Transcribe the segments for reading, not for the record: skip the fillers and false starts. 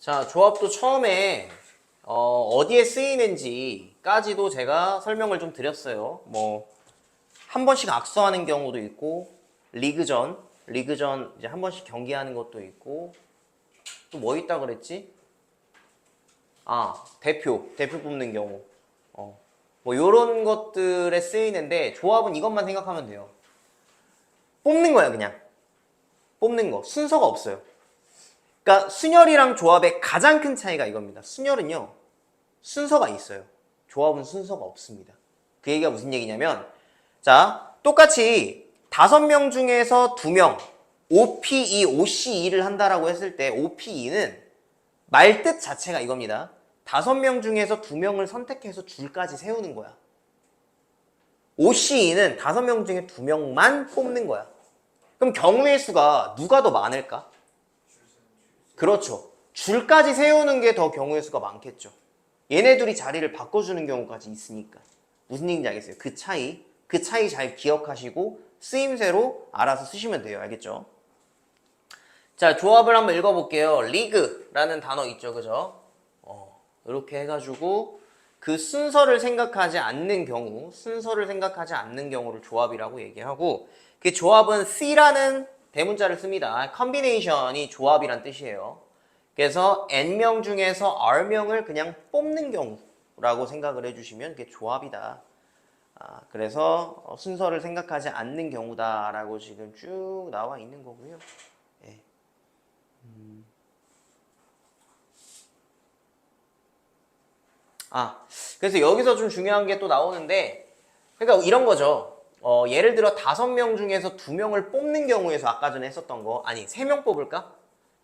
자, 조합도 처음에 어디에 쓰이는지까지도 제가 설명을 좀 드렸어요. 뭐 한 번씩 악수하는 경우도 있고 리그전 이제 한 번씩 경기하는 것도 있고 또 뭐 있다 그랬지? 아, 대표 뽑는 경우. 뭐 요런 것들에 쓰이는데 조합은 이것만 생각하면 돼요. 뽑는 거야, 그냥. 뽑는 거. 순서가 없어요. 그러니까 순열이랑 조합의 가장 큰 차이가 이겁니다. 순열은요, 순서가 있어요. 조합은 순서가 없습니다. 그 얘기가 무슨 얘기냐면, 자, 똑같이 5명 중에서 2명, OPE, OCE를 한다라고 했을 때, OPE는 말뜻 자체가 이겁니다. 5명 중에서 2명을 선택해서 줄까지 세우는 거야. OCE는 5명 중에 2명만 뽑는 거야. 그럼 경우의 수가 누가 더 많을까? 그렇죠. 줄까지 세우는 게 더 경우의 수가 많겠죠. 얘네들이 자리를 바꿔주는 경우까지 있으니까. 무슨 얘기인지 알겠어요? 그 차이 잘 기억하시고 쓰임새로 알아서 쓰시면 돼요. 알겠죠? 자, 조합을 한번 읽어볼게요. 리그라는 단어 있죠, 그죠? 이렇게 해가지고 그 순서를 생각하지 않는 경우를 조합이라고 얘기하고, 그 조합은 C라는 대문자를 씁니다. 컨비네이션이 조합이란 뜻이에요. 그래서 N명 중에서 R명을 그냥 뽑는 경우라고 생각을 해주시면 그게 조합이다. 그래서 순서를 생각하지 않는 경우다라고 지금 쭉 나와 있는 거고요. 예. 그래서 여기서 좀 중요한 게 또 나오는데, 그러니까 이런 거죠. 예를 들어 5명 중에서 2명을 뽑는 경우의 수, 아까 전에 했었던 거, 아니 3명 뽑을까?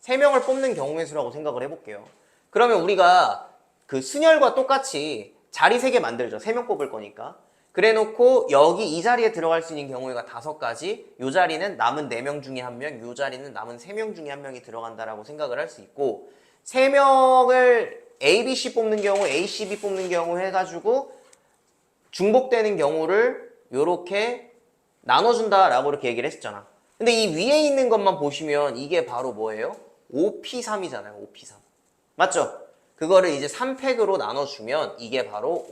3명을 뽑는 경우의 수라고 생각을 해볼게요. 그러면 우리가 그 순열과 똑같이 자리 3개 만들죠. 3명 뽑을 거니까. 그래 놓고 여기 이 자리에 들어갈 수 있는 경우가 5가지, 요 자리는 남은 4명 중에 1명, 요 자리는 남은 3명 중에 1명이 들어간다라고 생각을 할 수 있고, 3명을 A, B, C 뽑는 경우, A, C, B 뽑는 경우 해가지고 중복되는 경우를 요렇게 나눠준다라고 이렇게 얘기를 했었잖아. 근데 이 위에 있는 것만 보시면 이게 바로 뭐예요? OP3이잖아요. OP3. 맞죠? 그거를 이제 3팩으로 나눠주면 이게 바로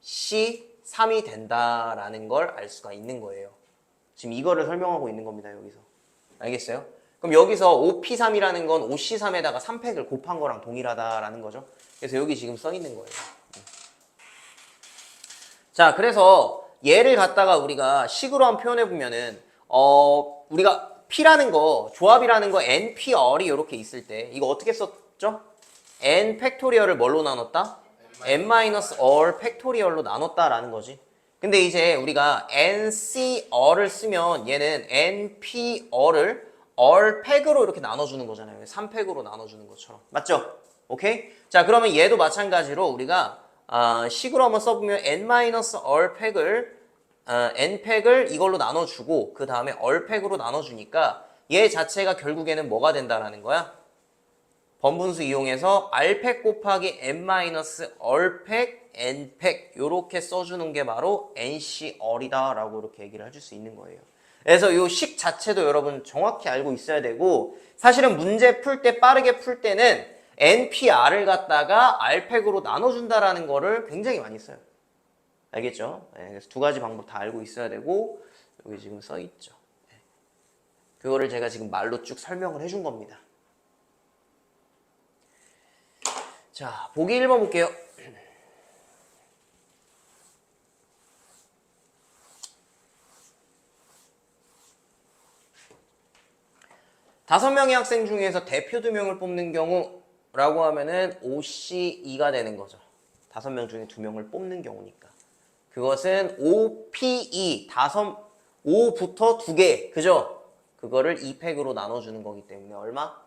OC3이 된다라는 걸 알 수가 있는 거예요. 지금 이거를 설명하고 있는 겁니다. 여기서. 알겠어요? 그럼 여기서 OP3이라는 건 OC3에다가 3팩을 곱한 거랑 동일하다라는 거죠. 그래서 여기 지금 써 있는 거예요. 자, 그래서 얘를 갖다가 우리가 식으로 한번 표현해 보면은 우리가 P라는 거, 조합이라는 거 NPR이 이렇게 있을 때 이거 어떻게 썼죠? N 팩토리얼을 뭘로 나눴다? N-R 팩토리얼로 나눴다라는 거지. 근데 이제 우리가 NCR을 쓰면 얘는 NPR을 R 팩으로 이렇게 나눠주는 거잖아요. 3팩으로 나눠주는 것처럼. 맞죠? 오케이? 자, 그러면 얘도 마찬가지로 우리가 식으로 한번 써보면 N-R 팩을 N팩을 이걸로 나눠주고 그 다음에 R팩으로 나눠주니까 얘 자체가 결국에는 뭐가 된다라는 거야? 번분수 이용해서 R팩 곱하기 N-R팩 N팩 요렇게 써주는 게 바로 NCR이다 라고 이렇게 얘기를 해줄 수 있는 거예요. 그래서 이 식 자체도 여러분 정확히 알고 있어야 되고, 사실은 문제 풀 때, 빠르게 풀 때는 NPR을 갖다가 R팩으로 나눠준다라는 거를 굉장히 많이 써요. 알겠죠? 네, 그래서 2가지 방법 다 알고 있어야 되고, 여기 지금 써 있죠. 네. 그거를 제가 지금 말로 쭉 설명을 해준 겁니다. 자, 보기 1번 볼게요. 다섯 명의 학생 중에서 대표 2명을 뽑는 경우라고 하면은 OC2가 되는 거죠. 5명 중에 2명을 뽑는 경우니까. 그것은 OPE, 5부터 2개, 그죠? 그거를 2팩으로 나눠주는 거기 때문에 얼마?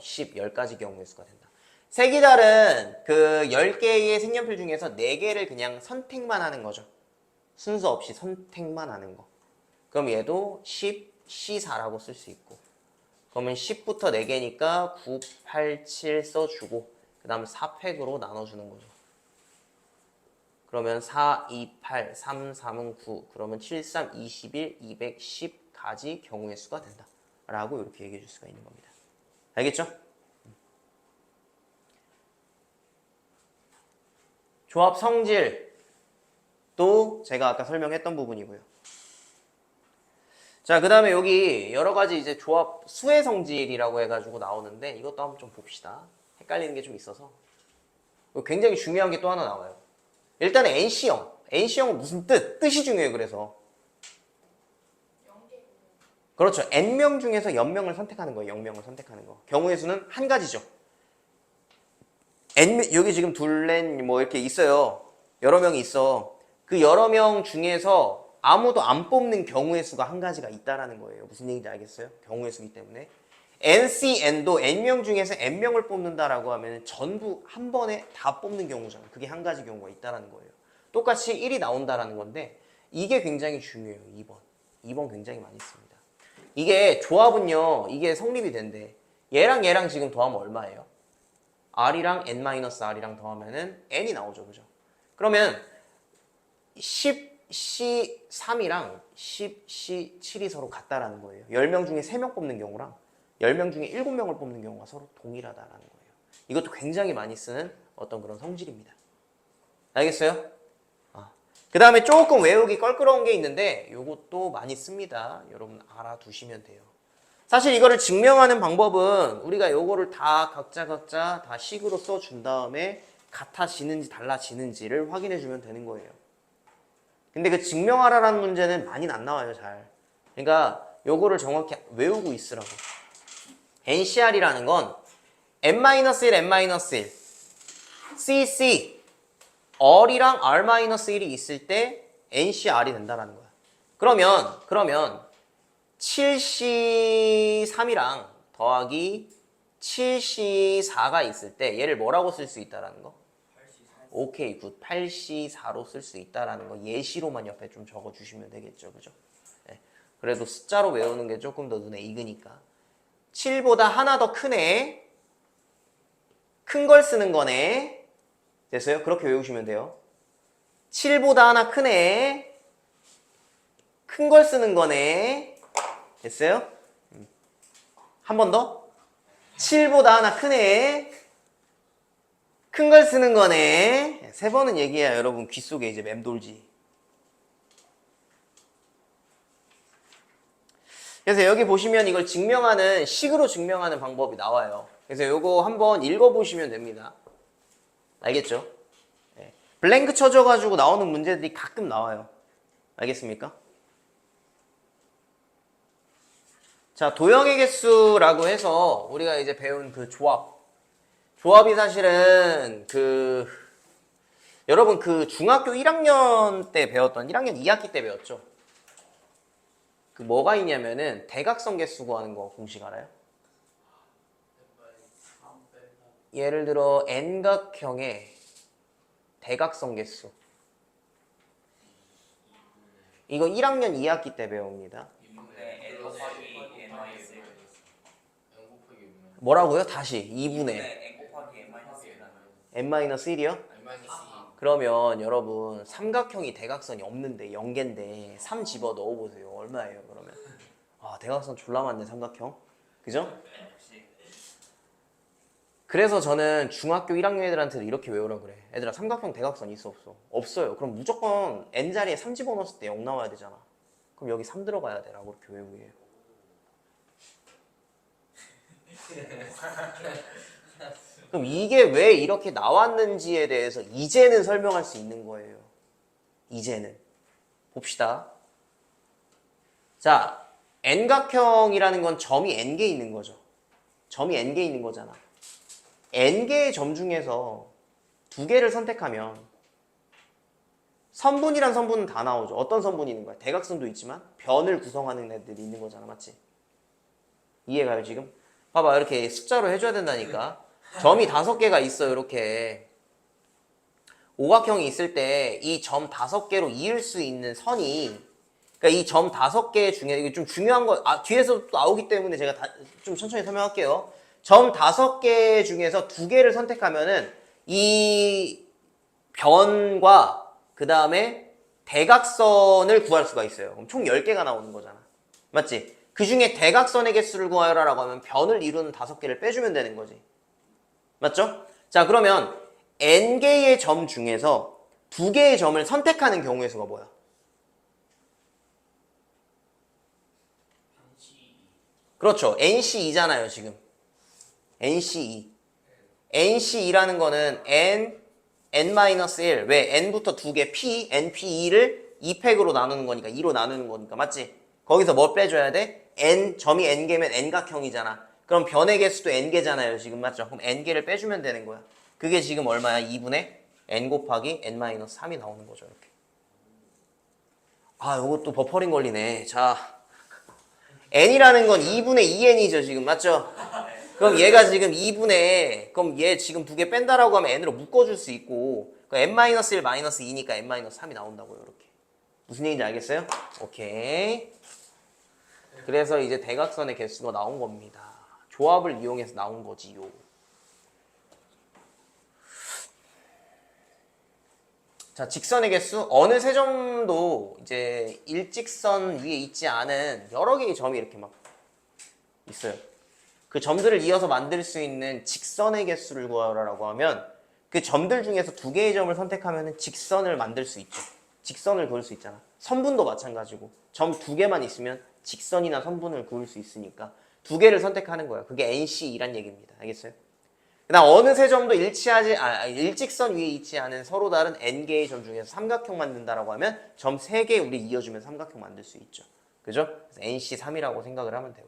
10, 10가지 경우의 수가 된다. 세기달은 그 10개의 색연필 중에서 4개를 그냥 선택만 하는 거죠. 순서 없이 선택만 하는 거. 그럼 얘도 10, C4라고 쓸 수 있고. 그러면 10부터 4개니까 9, 8, 7 써주고 그 다음 4팩으로 나눠주는 거죠. 그러면 4, 2, 8, 3, 3은 9, 그러면 7, 3, 21, 210가지 경우의 수가 된다 라고 이렇게 얘기해 줄 수가 있는 겁니다. 알겠죠? 조합 성질도 제가 아까 설명했던 부분이고요. 자, 그 다음에 여기 여러 가지 이제 조합 수의 성질이라고 해가지고 나오는데 이것도 한번 좀 봅시다. 헷갈리는 게 좀 있어서. 굉장히 중요한 게 또 하나 나와요. 일단은 NC형. NC형은 무슨 뜻? 뜻이 중요해요, 그래서. 그렇죠. N명 중에서 N명을 선택하는 거예요. 0명을 선택하는 거. 경우의 수는 한 가지죠. 여기 지금 둘렌 뭐 이렇게 있어요. 여러 명이 있어. 그 여러 명 중에서 아무도 안 뽑는 경우의 수가 한 가지가 있다라는 거예요. 무슨 얘기인지 알겠어요? 경우의 수기 때문에. NCN도 N명 중에서 N명을 뽑는다라고 하면 전부 한 번에 다 뽑는 경우잖아요. 그게 한 가지 경우가 있다라는 거예요. 똑같이 1이 나온다라는 건데 이게 굉장히 중요해요. 2번. 2번 굉장히 많이 씁니다. 이게 조합은요. 이게 성립이 된대. 얘랑 얘랑 지금 더하면 얼마예요? R이랑 N-R이랑 더하면은 N이 나오죠. 그죠? 그러면 10C3이랑 10C7이 서로 같다라는 거예요. 10명 중에 3명 뽑는 경우랑 10명 중에 7명을 뽑는 경우가 서로 동일하다라는 거예요. 이것도 굉장히 많이 쓰는 어떤 그런 성질입니다. 알겠어요? 그 다음에 조금 외우기 껄끄러운 게 있는데 이것도 많이 씁니다. 여러분 알아두시면 돼요. 사실 이거를 증명하는 방법은 우리가 요거를 다 각자 다 식으로 써준 다음에 같아지는지 달라지는지를 확인해 주면 되는 거예요. 근데 그 증명하라라는 문제는 많이는 안 나와요, 잘. 그러니까 요거를 정확히 외우고 있으라고. NCR이라는 건 N-1, N-1, CC, R이랑 R-1이 있을 때 NCR이 된다라는 거야. 그러면 7C3이랑 더하기 7C4가 있을 때 얘를 뭐라고 쓸 수 있다라는 거? 오케이, 굿. 8C4로 쓸 수 있다라는 거 예시로만 옆에 좀 적어주시면 되겠죠. 그죠? 네. 그래도 숫자로 외우는 게 조금 더 눈에 익으니까. 7보다 하나 더 크네. 큰 걸 쓰는 거네. 됐어요? 그렇게 외우시면 돼요. 7보다 하나 크네. 큰 걸 쓰는 거네. 됐어요? 한 번 더. 7보다 하나 크네. 큰 걸 쓰는 거네. 3번은 얘기해야 여러분 귀 속에 이제 맴돌지. 그래서 여기 보시면 이걸 증명하는, 식으로 증명하는 방법이 나와요. 그래서 이거 한번 읽어보시면 됩니다. 알겠죠? 네. 블랭크 쳐줘가지고 나오는 문제들이 가끔 나와요. 알겠습니까? 자, 도형의 개수라고 해서 우리가 이제 배운 그 조합이 사실은 여러분 그 중학교 1학년 때 배웠던 1학년 2학기 때 배웠죠? 그 뭐가 있냐면은 대각선 개수 구하는 거 공식 알아요? 예를 들어 N각형의 대각선 개수. 이거 1학년 2학기 때 배웁니다. 뭐라고요? 다시 2분의 N-1이요? 그러면 여러분 삼각형이 대각선이 없는데 0개인데 3 집어 넣어보세요. 얼마예요 그러면? 아, 대각선 졸라 많네 삼각형. 그죠? 그래서 저는 중학교 1학년 애들한테도 이렇게 외우라 그래. 애들아 삼각형 대각선 있어 없어? 없어요. 그럼 무조건 N자리에 3 집어넣었을 때 0 나와야 되잖아. 그럼 여기 3 들어가야 돼 라고 이렇게 외우게 해요. 그럼 이게 왜 이렇게 나왔는지에 대해서 이제는 설명할 수 있는 거예요. 이제는. 봅시다. 자, N각형이라는 건 점이 N개 있는 거죠. 점이 N개 있는 거잖아. N개의 점 중에서 2개를 선택하면 선분이란 선분은 다 나오죠. 어떤 선분이 있는 거야? 대각선도 있지만 변을 구성하는 애들이 있는 거잖아. 맞지? 이해가요 지금? 봐봐, 이렇게 숫자로 해줘야 된다니까. 점이 5개가 있어요. 이렇게 오각형이 있을 때 이 점 5개로 이을 수 있는 선이, 그러니까 이 점 5개 중에 이게 좀 중요한 거, 뒤에서 또 나오기 때문에 제가 좀 천천히 설명할게요. 점 5개 중에서 2개를 선택하면은 이 변과 그 다음에 대각선을 구할 수가 있어요. 그럼 총 10개가 나오는 거잖아. 맞지? 그 중에 대각선의 개수를 구하여라라고 하면 변을 이루는 5개를 빼주면 되는 거지. 맞죠? 자, 그러면 n개의 점 중에서 2개의 점을 선택하는 경우의 수가 뭐야? 그렇죠. NC2잖아요, 지금. NC2. NC2라는 거는 n-1. 왜? n부터 2개, p, np2를 2팩으로 나누는 거니까, 2로 나누는 거니까, 맞지? 거기서 뭐 빼줘야 돼? n, 점이 n개면 n각형이잖아. 그럼 변의 개수도 n개잖아요, 지금, 맞죠? 그럼 n개를 빼주면 되는 거야. 그게 지금 얼마야? 2분의 n 곱하기 n-3이 나오는 거죠, 이렇게. 아, 요것도 버퍼링 걸리네. 자, n이라는 건 2분의 2n이죠, 지금, 맞죠? 그럼 얘가 지금 2분의, 그럼 얘 지금 2개 뺀다라고 하면 n으로 묶어줄 수 있고, n-1 -2니까 n-3이 나온다고요, 이렇게. 무슨 얘기인지 알겠어요? 오케이. 그래서 이제 대각선의 개수가 나온 겁니다. 조합을 이용해서 나온 거지요. 자, 직선의 개수. 어느 세 점도 이제 일직선 위에 있지 않은 여러 개의 점이 이렇게 막 있어요. 그 점들을 이어서 만들 수 있는 직선의 개수를 구하라고 하면 그 점들 중에서 2개의 점을 선택하면 직선을 만들 수 있죠. 직선을 그을 수 있잖아. 선분도 마찬가지고 점 2개만 있으면 직선이나 선분을 그을 수 있으니까 2개를 선택하는 거야. 그게 NC2란 얘기입니다. 알겠어요? 그다음 어느 세 점도 일직선 위에 있지 않은 서로 다른 n개의 점 중에서 삼각형 만든다라고 하면 점 3개 우리 이어주면 삼각형 만들 수 있죠. 그죠? 그래서 NC3이라고 생각을 하면 되고.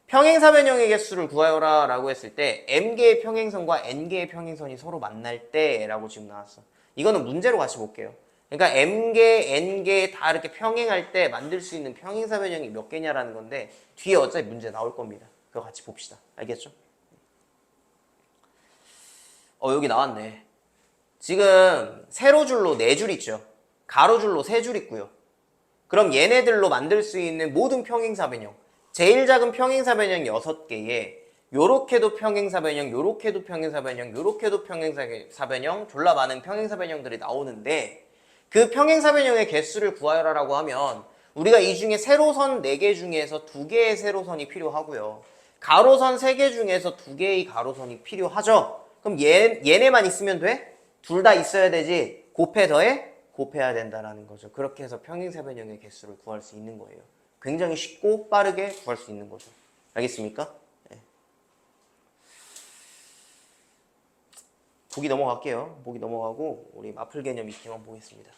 평행사변형의 개수를 구하여라 라고 했을 때 m개의 평행선과 n개의 평행선이 서로 만날 때 라고 지금 나왔어. 이거는 문제로 같이 볼게요. 그러니까 m개, n개 다 이렇게 평행할 때 만들 수 있는 평행사변형이 몇 개냐라는 건데 뒤에 어차피 문제 나올 겁니다. 그거 같이 봅시다. 알겠죠? 여기 나왔네. 지금 세로줄로 4줄 있죠. 가로줄로 3줄 있고요. 그럼 얘네들로 만들 수 있는 모든 평행사변형, 제일 작은 평행사변형 6개에 요렇게도 평행사변형, 요렇게도 평행사변형, 요렇게도 평행사변형, 졸라 많은 평행사변형들이 나오는데 그 평행사변형의 개수를 구하여라라고 하면 우리가 이 중에 세로선 4개 중에서 2개의 세로선이 필요하고요. 가로선 3개 중에서 2개의 가로선이 필요하죠. 그럼 얘네만 있으면 돼? 둘 다 있어야 되지. 곱해 더해? 곱해야 된다라는 거죠. 그렇게 해서 평행사변형의 개수를 구할 수 있는 거예요. 굉장히 쉽고 빠르게 구할 수 있는 거죠. 알겠습니까? 네. 보기 넘어갈게요. 보기 넘어가고 우리 마플 개념 익히만 보겠습니다.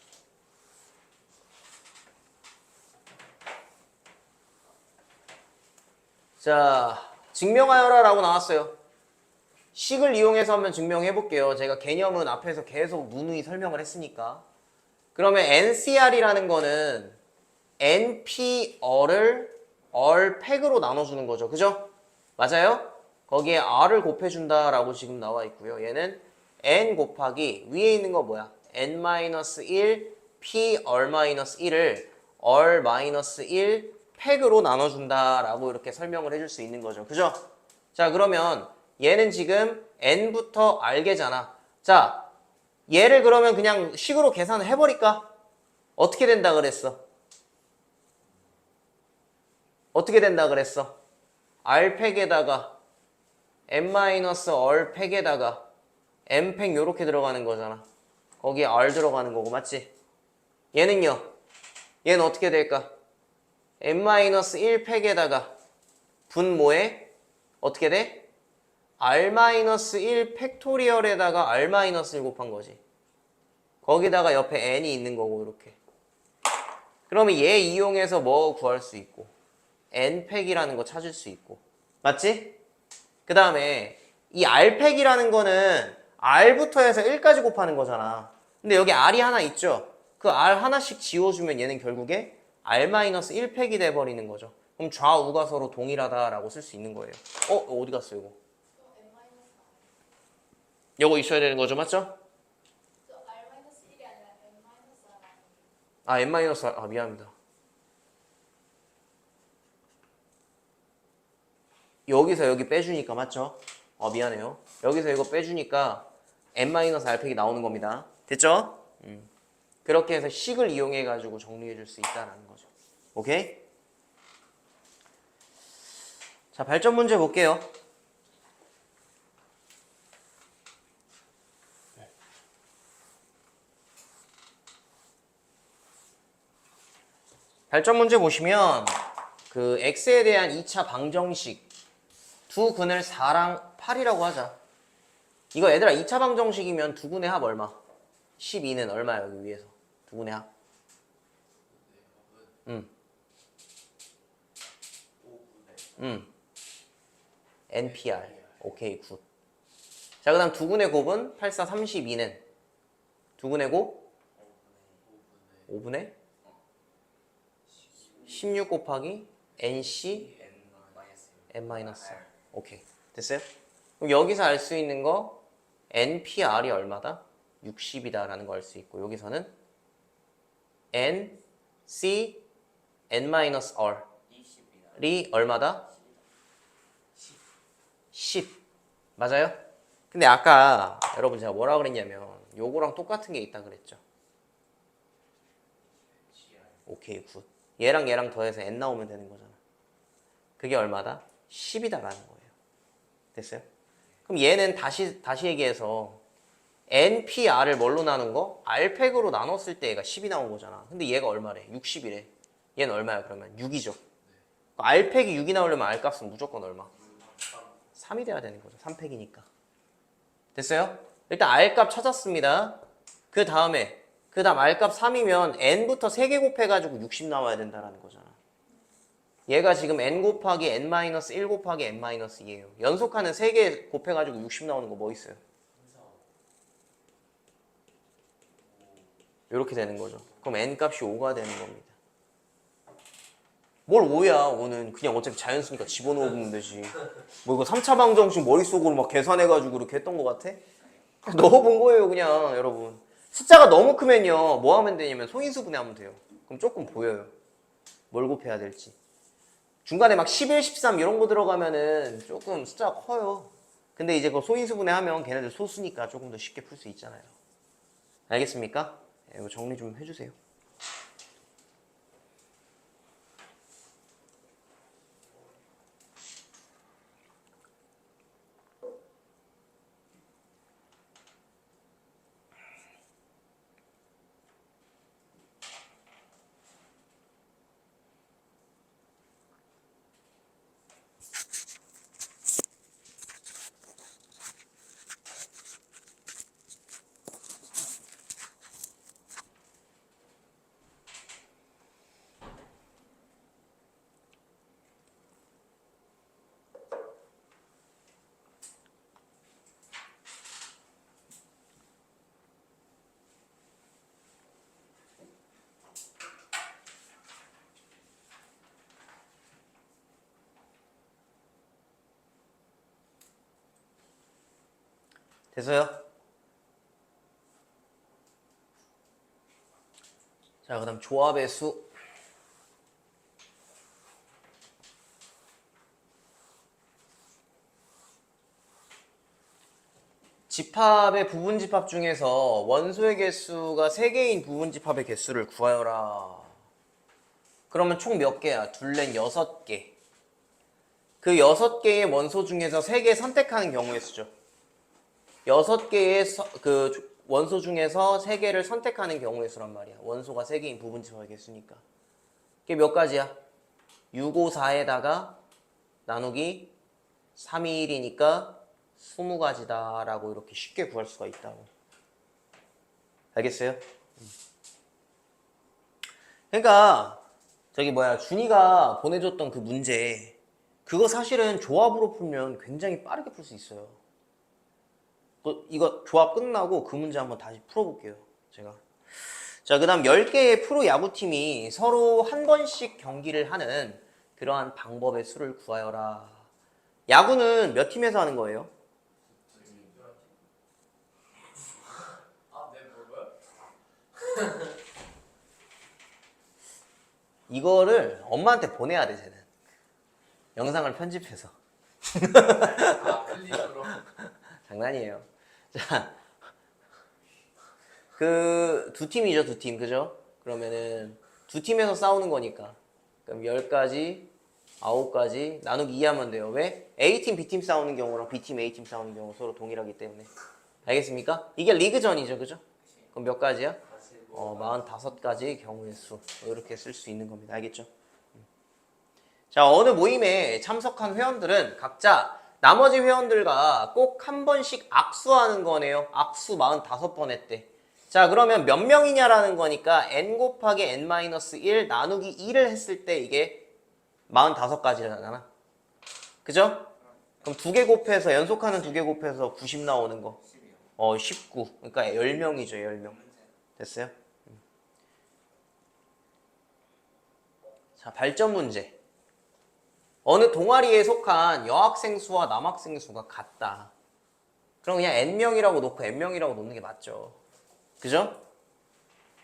자, 증명하여라 라고 나왔어요. 식을 이용해서 한번 증명해 볼게요. 제가 개념은 앞에서 계속 누누이 설명을 했으니까. 그러면 NCR이라는 거는 NPR을 팩으로 나눠주는 거죠. 그죠? 맞아요? 거기에 R을 곱해준다라고 지금 나와 있고요. 얘는 N 곱하기 위에 있는 거 뭐야? N-1 PR-1을 R-1 팩으로 나눠준다라고 이렇게 설명을 해줄 수 있는 거죠. 그죠? 자, 그러면 얘는 지금 n부터 r개잖아. 자, 얘를 그러면 그냥 식으로 계산을 해버릴까? 어떻게 된다 그랬어? 어떻게 된다 그랬어? r팩에다가 n-r 팩에다가 n팩 요렇게 들어가는 거잖아. 거기에 r 들어가는 거고, 맞지? 얘는요? 얘는 어떻게 될까? n-1 팩에다가 분모에 어떻게 돼? r-1 팩토리얼에다가 r-1 곱한 거지. 거기다가 옆에 n이 있는 거고 이렇게. 그러면 얘 이용해서 뭐 구할 수 있고 n팩이라는 거 찾을 수 있고. 맞지? 그 다음에 이 r팩이라는 거는 r부터 해서 1까지 곱하는 거잖아. 근데 여기 r이 하나 있죠? 그 r 하나씩 지워주면 얘는 결국에 r-1 팩이 돼버리는 거죠. 그럼 좌우가 서로 동일하다라고 쓸 수 있는 거예요. 어디 갔어 이거? 요거 있어야 되는 거죠, 맞죠? n-r, 미안합니다. 여기서 여기 빼주니까, 맞죠? 미안해요. 여기서 이거 빼주니까 n-r팩이 나오는 겁니다. 됐죠? 그렇게 해서 식을 이용해가지고 정리해 줄 수 있다는 거죠. 오케이? 자, 발전 문제 볼게요. 발전 문제 보시면 그 x에 대한 2차 방정식 두 근을 4랑 8이라고 하자. 이거 얘들아 2차 방정식이면 두 근의 합 얼마? 12는 얼마야 여기 위에서? 두 근의 합. NPR. 오케이 굿. 자 그다음 두 근의 곱은 8, 4, 32는 두 근의 곱 5분의 16 곱하기 NC N-R. 오케이 됐어요? 그럼 여기서 알 수 있는 거 NPR이 얼마다? 60이다 라는 거 알 수 있고 여기서는 NC N-R이 얼마다? 10 맞아요? 근데 아까 여러분 제가 뭐라 그랬냐면 요거랑 똑같은 게 있다 그랬죠. 오케이 굿. 얘랑 얘랑 더해서 n 나오면 되는 거잖아. 그게 얼마다? 10이다 라는 거예요. 됐어요? 그럼 얘는 다시 얘기해서 NPR을 뭘로 나눈 거? R팩으로 나눴을 때 얘가 10이 나온 거잖아. 근데 얘가 얼마래? 60이래. 얘는 얼마야 그러면? 6이죠. R팩이 6이 나오려면 R값은 무조건 얼마? 3이 돼야 되는 거죠. 3팩이니까. 됐어요? 일단 R값 찾았습니다. 그 다음 R값 3이면 N부터 3개 곱해가지고 60 나와야 된다는 거잖아. 얘가 지금 N 곱하기 N-1 곱하기 N-2예요. 연속하는 3개 곱해가지고 60 나오는 거 뭐 있어요? 이렇게 되는 거죠. 그럼 N값이 5가 되는 겁니다. 뭘 5야 5는 그냥 어차피 자연수니까 집어넣으면 되지. 뭐 이거 3차 방정식 머릿속으로 막 계산해가지고 이렇게 했던 거 같아? 넣어본 거예요 그냥 여러분. 숫자가 너무 크면요 뭐 하면 되냐면 소인수분해하면 돼요. 그럼 조금 보여요 뭘 곱해야 될지. 중간에 막 11, 13 이런 거 들어가면은 조금 숫자가 커요. 근데 이제 그 소인수분해하면 걔네들 소수니까 조금 더 쉽게 풀 수 있잖아요. 알겠습니까? 이거 정리 좀 해주세요. 됐어요? 자, 그 다음 조합의 수. 집합의 부분집합 중에서 원소의 개수가 3개인 부분집합의 개수를 구하여라. 그러면 총 몇 개야? 둘렌 6개. 그 6개의 원소 중에서 3개 선택하는 경우의 수죠. 6개의 그 원소 중에서 3개를 선택하는 경우의 수란 말이야. 원소가 3개인 부분집합의 개수니까. 그게 몇 가지야? 6, 5, 4에다가 나누기 3, 2, 1이니까 20가지다 라고 이렇게 쉽게 구할 수가 있다고. 알겠어요? 그러니까 저기 뭐야 준이가 보내줬던 그 문제 그거 사실은 조합으로 풀면 굉장히 빠르게 풀 수 있어요. 이거 조합 끝나고 그 문제 한번 다시 풀어볼게요 제가. 자, 그 다음 10개의 프로야구팀이 서로 한 번씩 경기를 하는 그러한 방법의 수를 구하여라. 야구는 몇 팀에서 하는 거예요? 이거를 엄마한테 보내야 돼 쟤는. 영상을 편집해서. 클릭으로. 장난이에요. 자, 그 두 팀이죠, 두 팀, 그죠? 그러면은 두 팀에서 싸우는 거니까. 그럼 10가지, 9가지 나누기 2 하면 돼요. 왜? A팀, B팀 싸우는 경우랑 B팀, A팀 싸우는 경우 서로 동일하기 때문에. 알겠습니까? 이게 리그전이죠, 그죠? 그럼 몇 가지야? 45가지의 경우의 수 이렇게 쓸 수 있는 겁니다. 알겠죠? 자, 어느 모임에 참석한 회원들은 각자 나머지 회원들과 꼭 한 번씩 악수하는 거네요. 악수 45번 했대. 자, 그러면 몇 명이냐라는 거니까 n 곱하기 n-1 나누기 2를 했을 때 이게 45가지잖아. 그죠? 그럼 두 개 곱해서 연속하는 두 개 곱해서 90 나오는 거. 19. 그러니까 10명이죠, 10명. 됐어요? 자, 발전 문제. 어느 동아리에 속한 여학생 수와 남학생 수가 같다. 그럼 그냥 n명이라고 놓고 n명이라고 놓는 게 맞죠. 그죠?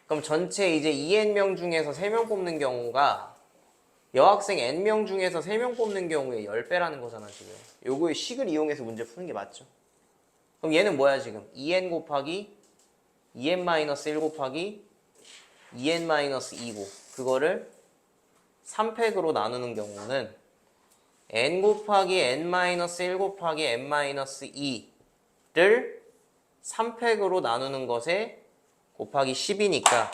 그럼 전체 이제 2n명 중에서 3명 뽑는 경우가 여학생 n명 중에서 3명 뽑는 경우에 10배라는 거잖아, 지금. 요거의 식을 이용해서 문제 푸는 게 맞죠. 그럼 얘는 뭐야, 지금? 2n 곱하기 2n-1 곱하기 2n-2고 그거를 3팩으로 나누는 경우는 n 곱하기 n-1 곱하기 n-2를 3팩으로 나누는 것에 곱하기 10이니까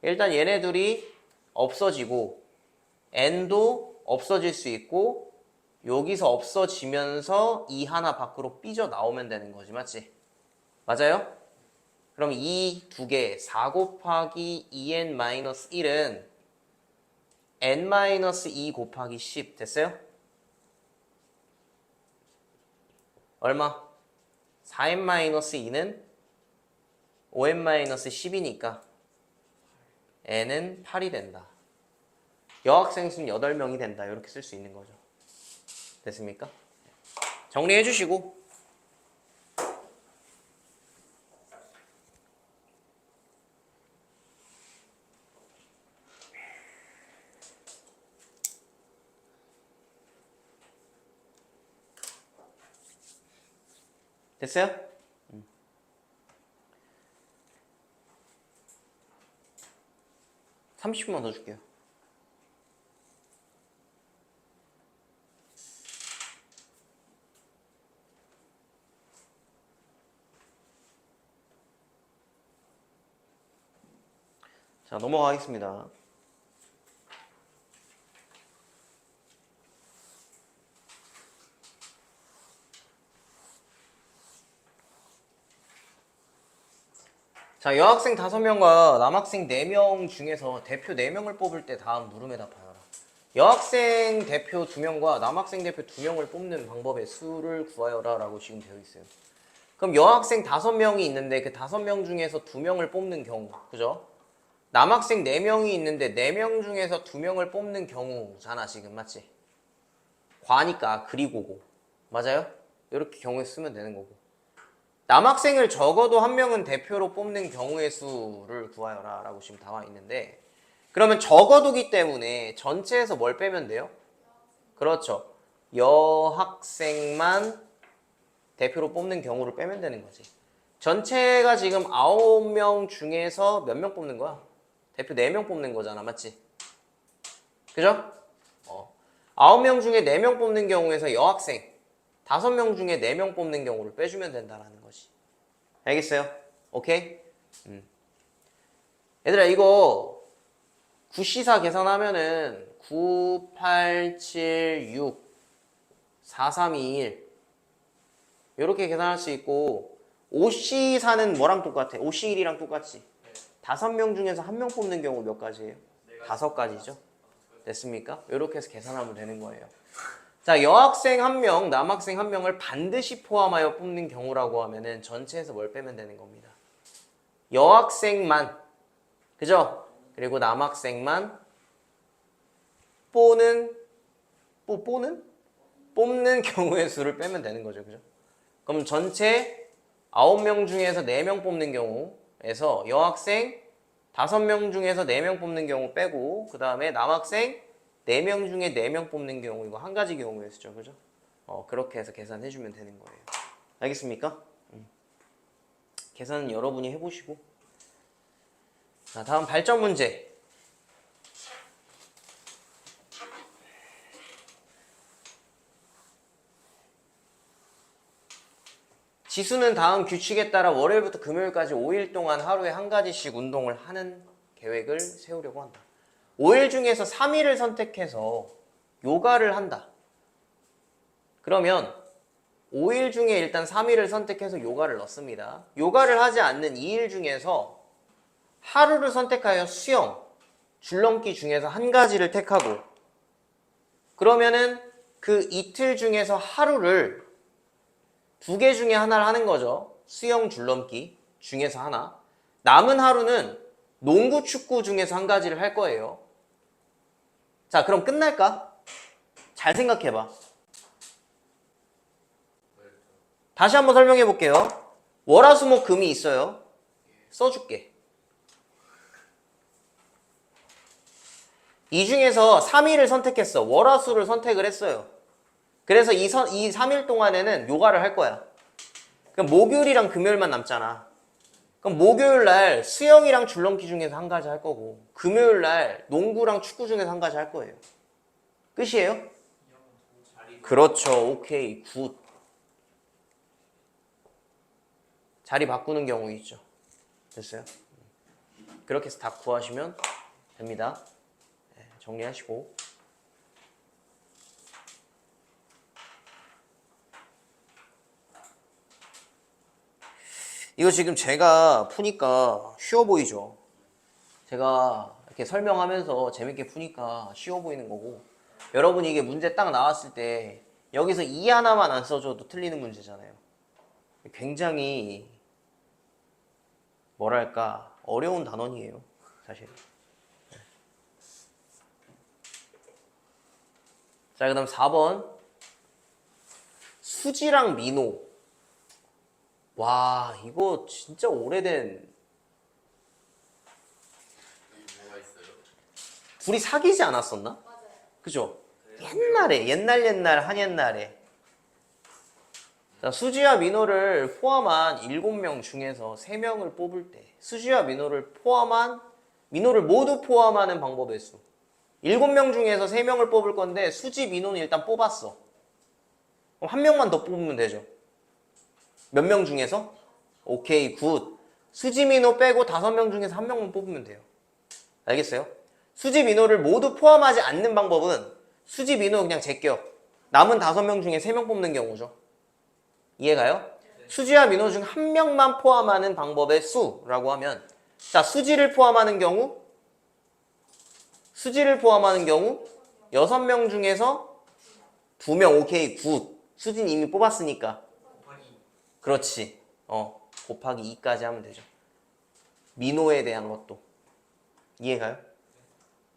일단 얘네들이 없어지고 n도 없어질 수 있고 여기서 없어지면서 2 하나 밖으로 삐져 나오면 되는 거지, 맞지? 맞아요? 그럼 이 두 개, 4 곱하기 2n-1은 n-2 곱하기 10 됐어요? 얼마? 4n-2는 5n-10이니까 n은 8이 된다. 여학생 수는 8명이 된다. 이렇게 쓸 수 있는 거죠. 됐습니까? 정리해 주시고 됐어요? 30분만 더 줄게요. 자, 넘어가겠습니다. 자, 여학생 5명과 남학생 4명 중에서 대표 4명을 뽑을 때 다음 물음에 답하여라. 여학생 대표 2명과 남학생 대표 2명을 뽑는 방법의 수를 구하여라 라고 지금 되어 있어요. 그럼 여학생 5명이 있는데 그 5명 중에서 2명을 뽑는 경우, 그죠? 남학생 4명이 있는데 4명 중에서 2명을 뽑는 경우잖아, 지금. 맞지? 과니까 그리고고. 맞아요? 이렇게 경우에 쓰면 되는 거고. 남학생을 적어도 한 명은 대표로 뽑는 경우의 수를 구하여라 라고 지금 나와 있는데 그러면 적어도기 때문에 전체에서 뭘 빼면 돼요? 그렇죠. 여학생만 대표로 뽑는 경우를 빼면 되는 거지. 전체가 지금 9명 중에서 몇 명 뽑는 거야? 대표 4명 뽑는 거잖아. 맞지? 그죠? 9명 중에 4명 뽑는 경우에서 여학생 5명 중에 4명 뽑는 경우를 빼주면 된다라는 거지. 알겠어요? 오케이? 얘들아, 이거 9C4 계산하면은 9, 8, 7, 6, 4, 3, 2, 1 이렇게 계산할 수 있고 5C4는 뭐랑 똑같아? 5C1이랑 똑같지? 5명 중에서 1명 뽑는 경우 몇 가지예요? 5가지죠? 됐습니까? 이렇게 해서 계산하면 되는 거예요. 자, 여학생 1명, 남학생 1명을 반드시 포함하여 뽑는 경우라고 하면은 전체에서 뭘 빼면 되는 겁니다. 여학생만, 그죠? 그리고 남학생만 뽑는 경우의 수를 빼면 되는 거죠. 그죠? 그럼 전체 9명 중에서 4명 뽑는 경우에서 여학생 5명 중에서 4명 뽑는 경우 빼고 그 다음에 남학생 4명 중에 4명 뽑는 경우 이거 한 가지 경우에 쓰죠. 그죠? 그렇게 해서 계산해 주면 되는 거예요. 알겠습니까? 계산은 여러분이 해보시고 자, 다음 발전 문제. 지수는 다음 규칙에 따라 월요일부터 금요일까지 5일 동안 하루에 한 가지씩 운동을 하는 계획을 세우려고 한다. 5일 중에서 3일을 선택해서 요가를 한다. 그러면 5일 중에 일단 3일을 선택해서 요가를 넣습니다. 요가를 하지 않는 2일 중에서 하루를 선택하여 수영, 줄넘기 중에서 한 가지를 택하고, 그러면은 그 이틀 중에서 하루를 2개 중에 하나를 하는 거죠. 수영, 줄넘기 중에서 하나. 남은 하루는 농구, 축구 중에서 한 가지를 할 거예요. 자, 그럼 끝날까? 잘 생각해봐. 다시 한번 설명해 볼게요. 월화수목금이 있어요. 써줄게. 이 중에서 3일을 선택했어. 월화수를 선택을 했어요. 그래서 이 3일 동안에는 요가를 할 거야. 그럼 목요일이랑 금요일만 남잖아. 그럼 목요일 날 수영이랑 줄넘기 중에서 한 가지 할 거고, 금요일 날 농구랑 축구 중에서 한 가지 할 거예요. 끝이에요? 그렇죠. 오케이. 굿. 자리 바꾸는 경우 있죠. 됐어요? 그렇게 해서 답 구하시면 됩니다. 네, 정리하시고. 이거 지금 제가 푸니까 쉬워 보이죠? 제가 이렇게 설명하면서 재밌게 푸니까 쉬워 보이는 거고, 여러분이 이게 문제 딱 나왔을 때 여기서 이 하나만 안 써줘도 틀리는 문제잖아요. 굉장히 뭐랄까 어려운 단원이에요, 사실. 자, 그 다음 4번 수지랑 민호. 와, 이거 진짜 오래된. 둘이 사귀지 않았었나? 맞아요. 그죠? 옛날에, 옛날 한옛날에. 자, 수지와 민호를 포함한 7명 중에서 3명을 뽑을 때, 수지와 민호를 모두 포함하는 방법의 수. 7명 중에서 3명을 뽑을 건데 수지, 민호는 일단 뽑았어. 그럼 한 명만 더 뽑으면 되죠. 몇 명 중에서? 오케이, 굿. 수지, 민호 빼고 5명 중에서 한 명만 뽑으면 돼요. 알겠어요? 수지, 민호를 모두 포함하지 않는 방법은 수지, 민호 그냥 제껴. 남은 5명 중에 3명 뽑는 경우죠. 이해가요? 네. 수지와 민호 중 한 명만 포함하는 방법의 수라고 하면, 자, 수지를 포함하는 경우 6명 중에서 2명. 오케이, 굿. 수진 이미 뽑았으니까. 그렇지. 곱하기 2까지 하면 되죠. 민호에 대한 것도. 이해가요?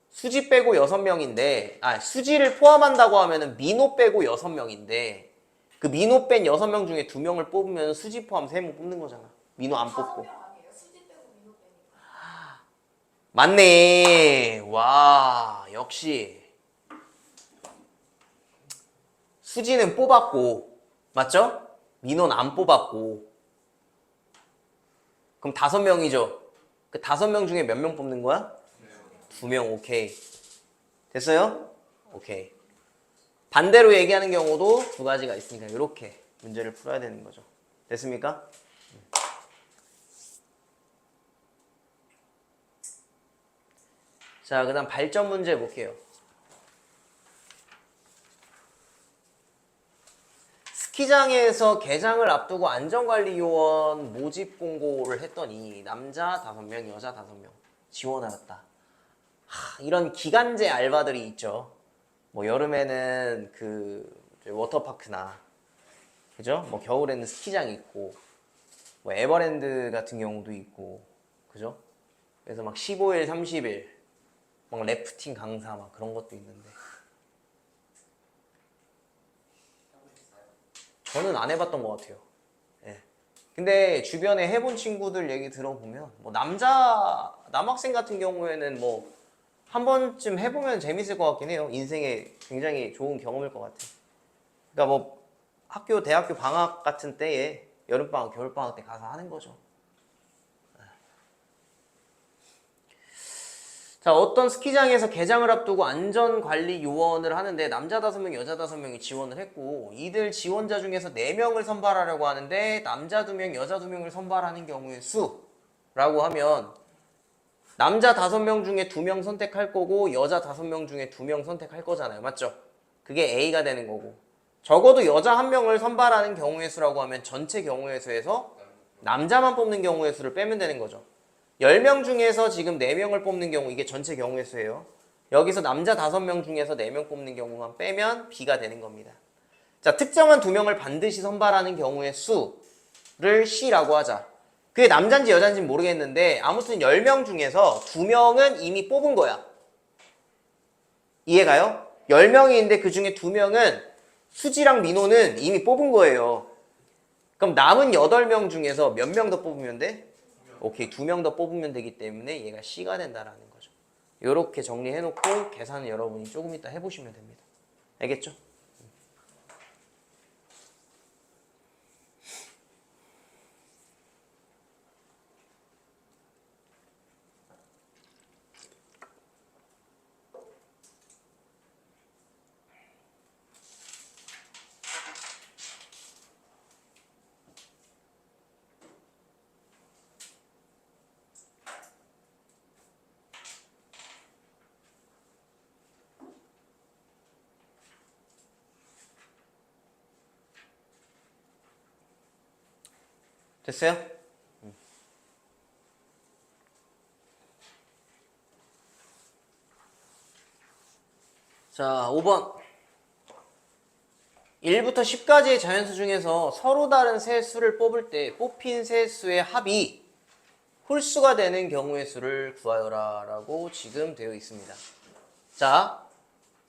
수지 빼고 6명인데, 수지를 포함한다고 하면은 민호 빼고 6명인데, 그 민호 뺀 6명 중에 2명을 뽑으면 수지 포함 3명 뽑는 거잖아. 민호 안 뽑고. 아니에요? 수지 빼고 민호 빼니까. 맞네. 와, 역시. 수지는 뽑았고, 맞죠? 민호는 안 뽑았고. 그럼 5명이죠. 그 5명 중에 몇 명 뽑는 거야? 2명. 오케이. 됐어요? 오케이. 반대로 얘기하는 경우도 2가지가 있으니까 이렇게 문제를 풀어야 되는 거죠. 됐습니까? 자, 그 다음 발전 문제 볼게요. 스키장에서 개장을 앞두고 안전관리 요원 모집 공고를 했더니 남자 5명, 여자 5명 지원하였다. 이런 기간제 알바들이 있죠. 뭐 여름에는 그 워터파크나, 그죠? 뭐 겨울에는 스키장이 있고, 뭐 에버랜드 같은 경우도 있고, 그죠? 그래서 막 15일, 30일 막 래프팅 강사 막 그런 것도 있는데, 저는 안 해봤던 것 같아요. 예. 근데 주변에 해본 친구들 얘기 들어보면 뭐 남학생 같은 경우에는 뭐 한 번쯤 해보면 재밌을 것 같긴 해요. 인생에 굉장히 좋은 경험일 것 같아요. 그러니까 뭐 대학교 방학 같은 때에 여름방학, 겨울방학 때 가서 하는 거죠. 자, 어떤 스키장에서 개장을 앞두고 안전관리 요원을 하는데 남자 5명, 여자 5명이 지원을 했고 이들 지원자 중에서 4명을 선발하려고 하는데 남자 2명, 여자 2명을 선발하는 경우의 수라고 하면 남자 5명 중에 2명 선택할 거고 여자 5명 중에 2명 선택할 거잖아요. 맞죠? 그게 A가 되는 거고 적어도 여자 1명을 선발하는 경우의 수라고 하면 전체 경우의 수에서 남자만 뽑는 경우의 수를 빼면 되는 거죠. 10명 중에서 지금 4명을 뽑는 경우 이게 전체 경우의 수예요. 여기서 남자 5명 중에서 4명 뽑는 경우만 빼면 B가 되는 겁니다. 자, 특정한 2명을 반드시 선발하는 경우의 수를 C라고 하자. 그게 남자인지 여자인지 모르겠는데 아무튼 10명 중에서 2명은 이미 뽑은 거야. 이해가요? 10명이 있는데 그 중에 2명은 수지랑 민호는 이미 뽑은 거예요. 그럼 남은 8명 중에서 몇 명 더 뽑으면 돼? 오케이, 2명 더 뽑으면 되기 때문에 얘가 C가 된다라는 거죠. 이렇게 정리해놓고 계산은 여러분이 조금 이따 해보시면 됩니다. 알겠죠? 됐어요? 자, 5번. 1부터 10까지의 자연수 중에서 서로 다른 세 수를 뽑을 때 뽑힌 세 수의 합이 홀수가 되는 경우의 수를 구하여라 라고 지금 되어 있습니다. 자,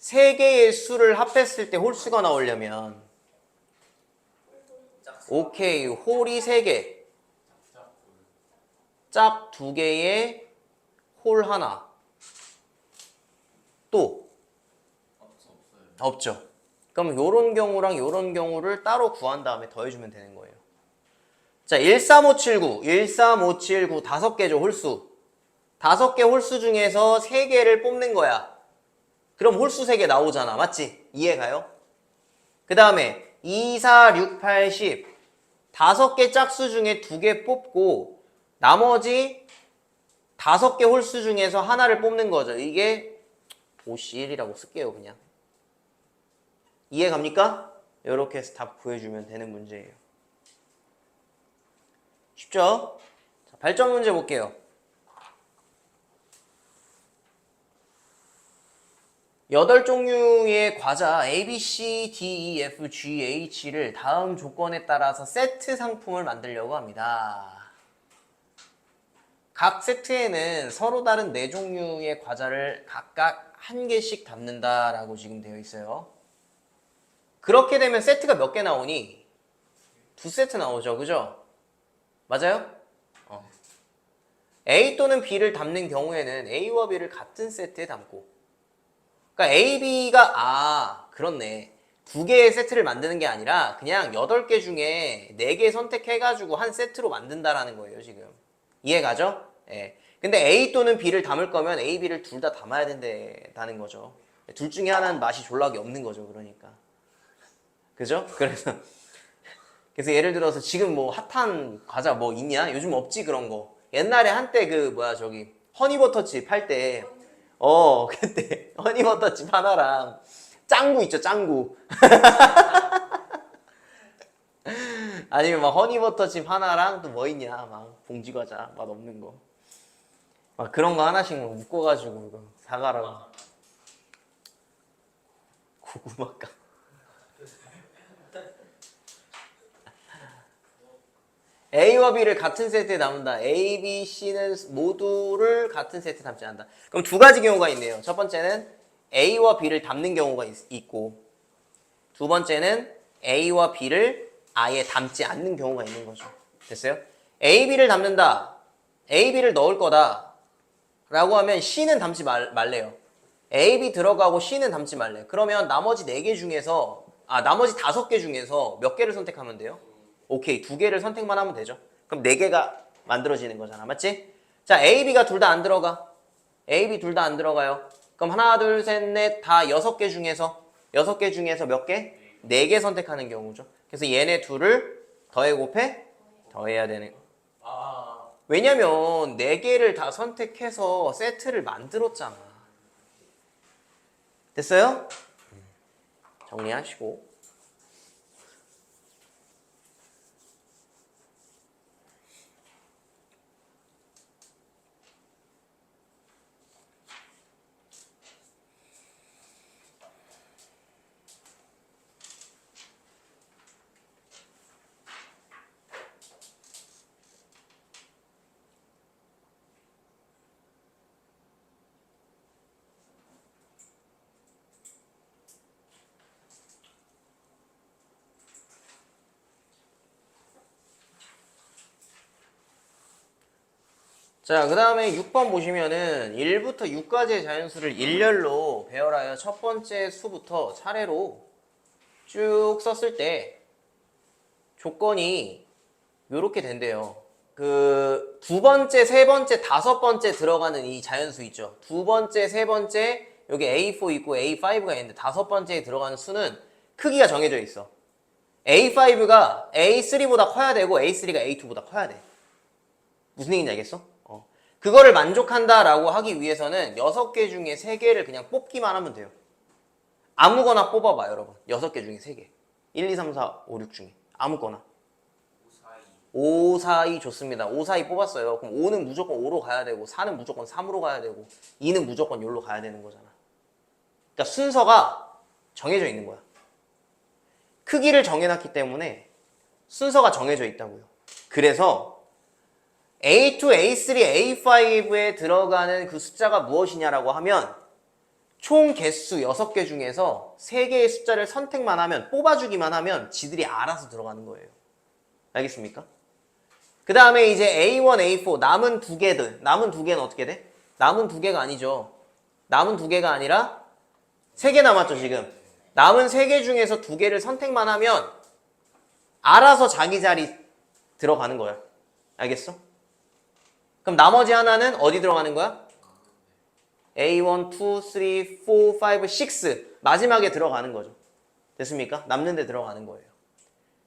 3개의 수를 합했을 때 홀수가 나오려면 오케이, 홀이 3개, 짝 2개에 홀 하나. 또 없죠. 그럼 요런 경우랑 요런 경우를 따로 구한 다음에 더해주면 되는 거예요. 자, 13579, 13579 5개죠, 홀수. 5개 홀수 중에서 3개를 뽑는 거야. 그럼 홀수 3개 나오잖아. 맞지? 이해가요? 그 다음에 2, 4, 6, 8, 10 5개 짝수 중에 2개 뽑고 나머지 5개 홀수 중에서 하나를 뽑는 거죠. 이게 5C1이라고 쓸게요, 그냥. 이해 갑니까? 이렇게 해서 답 구해주면 되는 문제예요. 쉽죠? 자, 발전 문제 볼게요. 8종류의 과자 A, B, C, D, E, F, G, H를 다음 조건에 따라서 세트 상품을 만들려고 합니다. 각 세트에는 서로 다른 4종류의 과자를 각각 1개씩 담는다라고 지금 되어 있어요. 그렇게 되면 세트가 몇 개 나오니? 2세트 나오죠, 그죠? 맞아요? A 또는 B를 담는 경우에는 A와 B를 같은 세트에 담고, 그러니까 A, B가 그렇네, 2개의 세트를 만드는 게 아니라 그냥 8개 중에 4개 선택해가지고 한 세트로 만든다라는 거예요, 지금. 이해가죠? 예. 근데 A 또는 B를 담을 거면 A, B를 둘 다 담아야 된다는 거죠. 둘 중에 하나는 맛이 졸라게 없는 거죠, 그러니까. 그죠? 그래서 예를 들어서 지금 뭐 핫한 과자 뭐 있냐? 요즘 없지, 그런 거. 옛날에 한때 허니버터칩 할 때, 그때 허니버터칩 하나랑 짱구 있죠, 짱구. 아니면 막 허니버터칩 하나랑 또 뭐 있냐? 막 봉지과자 맛 없는 거. 막 그런 거 하나씩 묶어가지고 이거 사가라고. 고구마가. A와 B를 같은 세트에 담는다. A, B, C는 모두를 같은 세트에 담지 않는다. 그럼 2가지 경우가 있네요. 첫 번째는 A와 B를 담는 경우가 있고, 두 번째는 A와 B를 아예 담지 않는 경우가 있는 거죠. 됐어요? A, B를 담는다. A, B를 넣을 거다. 라고 하면 C는 담지 말래요. A, B 들어가고 C는 담지 말래. 그러면 나머지 4개 중에서, 나머지 5개 중에서 몇 개를 선택하면 돼요? 오케이, 2개를 선택만 하면 되죠. 그럼 4개가 만들어지는 거잖아. 맞지? 자, A, B가 둘 다 안 들어가. A, B 둘 다 안 들어가요. 그럼 하나, 둘, 셋, 넷 다 6개 중에서 몇 개? 4개 선택하는 경우죠. 그래서 얘네 둘을 더해 곱해? 더해야 되는. 왜냐면 4개를 다 선택해서 세트를 만들었잖아. 됐어요? 정리하시고. 자, 그 다음에 6번 보시면은 1부터 6까지의 자연수를 일렬로 배열하여 첫 번째 수부터 차례로 쭉 썼을 때 조건이 요렇게 된대요. 그 두 번째, 세 번째, 다섯 번째 들어가는 이 자연수 있죠. 두 번째, 세 번째 여기 A4 있고 A5가 있는데 다섯 번째에 들어가는 수는 크기가 정해져 있어. A5가 A3보다 커야 되고 A3가 A2보다 커야 돼. 무슨 얘기인지 알겠어? 그거를 만족한다라고 하기 위해서는 6개 중에 3개를 그냥 뽑기만 하면 돼요. 아무거나 뽑아봐, 여러분. 6개 중에 3개. 1, 2, 3, 4, 5, 6 중에. 아무거나. 5, 4, 2 좋습니다. 5, 4, 2 뽑았어요. 그럼 5는 무조건 5로 가야 되고 4는 무조건 3으로 가야 되고 2는 무조건 6로 가야 되는 거잖아. 그러니까 순서가 정해져 있는 거야. 크기를 정해놨기 때문에 순서가 정해져 있다고요. 그래서 A2, A3, A5에 들어가는 그 숫자가 무엇이냐라고 하면 총 개수 6개 중에서 3개의 숫자를 선택만 하면, 뽑아주기만 하면 지들이 알아서 들어가는 거예요. 알겠습니까? 그 다음에 이제 A1, A4 남은 2개들, 남은 2개는 어떻게 돼? 남은 2개가 아니죠. 남은 2개가 아니라 3개 남았죠 지금. 남은 3개 중에서 2개를 선택만 하면 알아서 자기 자리 들어가는 거야. 알겠어? 그럼 나머지 하나는 어디 들어가는 거야? A1, 2, 3, 4, 5, 6 마지막에 들어가는 거죠. 됐습니까? 남는 데 들어가는 거예요.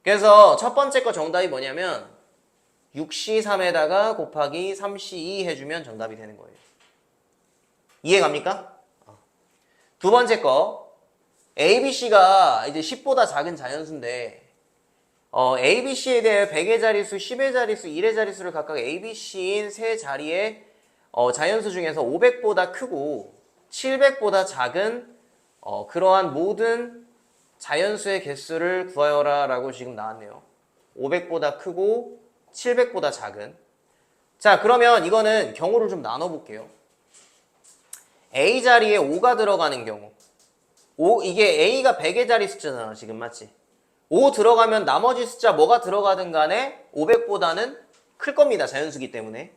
그래서 첫 번째 거 정답이 뭐냐면 6C3에다가 곱하기 3C2 해주면 정답이 되는 거예요. 이해 갑니까? 두 번째 거 ABC가 이제 10보다 작은 자연수인데 ABC에 대해 100의 자릿수, 10의 자릿수, 1의 자릿수를 각각 ABC인 세 자리의 자연수 중에서 500보다 크고 700보다 작은 그러한 모든 자연수의 개수를 구하여라 라고 지금 나왔네요. 500보다 크고 700보다 작은. 자, 그러면 이거는 경우를 좀 나눠볼게요. A 자리에 5가 들어가는 경우. 이게 A가 100의 자릿수잖아 지금, 맞지? 5 들어가면 나머지 숫자 뭐가 들어가든 간에 500보다는 클 겁니다. 자연수기 때문에.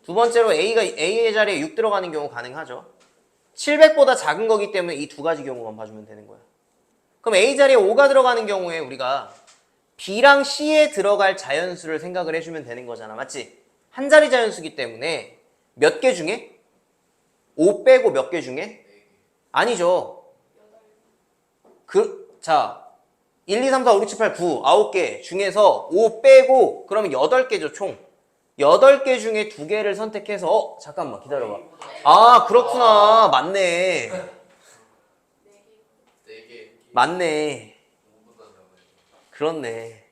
두 번째로 A의 자리에 6 들어가는 경우 가능하죠. 700보다 작은 거기 때문에 이 두 가지 경우만 봐주면 되는 거야. 그럼 A 자리에 5가 들어가는 경우에 우리가 B랑 C에 들어갈 자연수를 생각을 해주면 되는 거잖아. 맞지? 한 자리 자연수기 때문에 몇 개 중에? 5 빼고 몇 개 중에? 아니죠. 자, 1, 2, 3, 4, 5, 6, 7, 8, 9, 9개 중에서 5 빼고 그러면 8개죠, 총. 8개 중에 2개를 선택해서 잠깐만 기다려봐. 아, 그렇구나. 맞네. 맞네. 그렇네.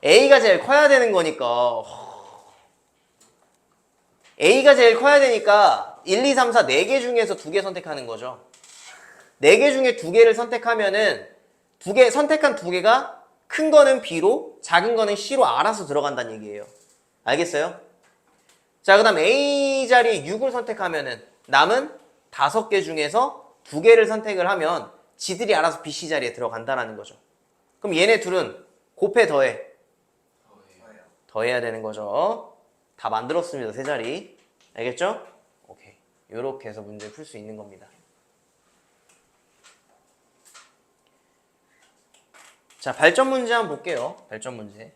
A가 제일 커야 되는 거니까. A가 제일 커야 되니까 1, 2, 3, 4, 4개 중에서 2개 선택하는 거죠. 4개 중에 2개를 선택하면은 선택한 2개가 큰 거는 B로 작은 거는 C로 알아서 들어간다는 얘기예요. 알겠어요? 자, 그 다음 A 자리에 6을 선택하면은 남은 5개 중에서 2개를 선택을 하면 지들이 알아서 B, C 자리에 들어간다는 거죠. 그럼 얘네 둘은 곱해 더해? 더해야 되는 거죠. 다 만들었습니다. 세 자리. 알겠죠? 오케이. 요렇게 해서 문제 풀 수 있는 겁니다. 자, 발전 문제 한번 볼게요. 발전 문제.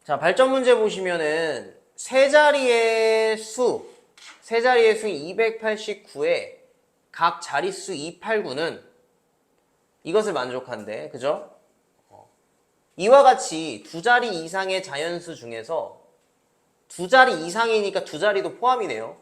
자, 발전 문제 보시면은 세 자리의 수 289에 각 자릿수 289는 이것을 만족한대. 그죠? 이와 같이 두 자리 이상의 자연수 중에서 두 자리 이상이니까 두 자리도 포함이네요.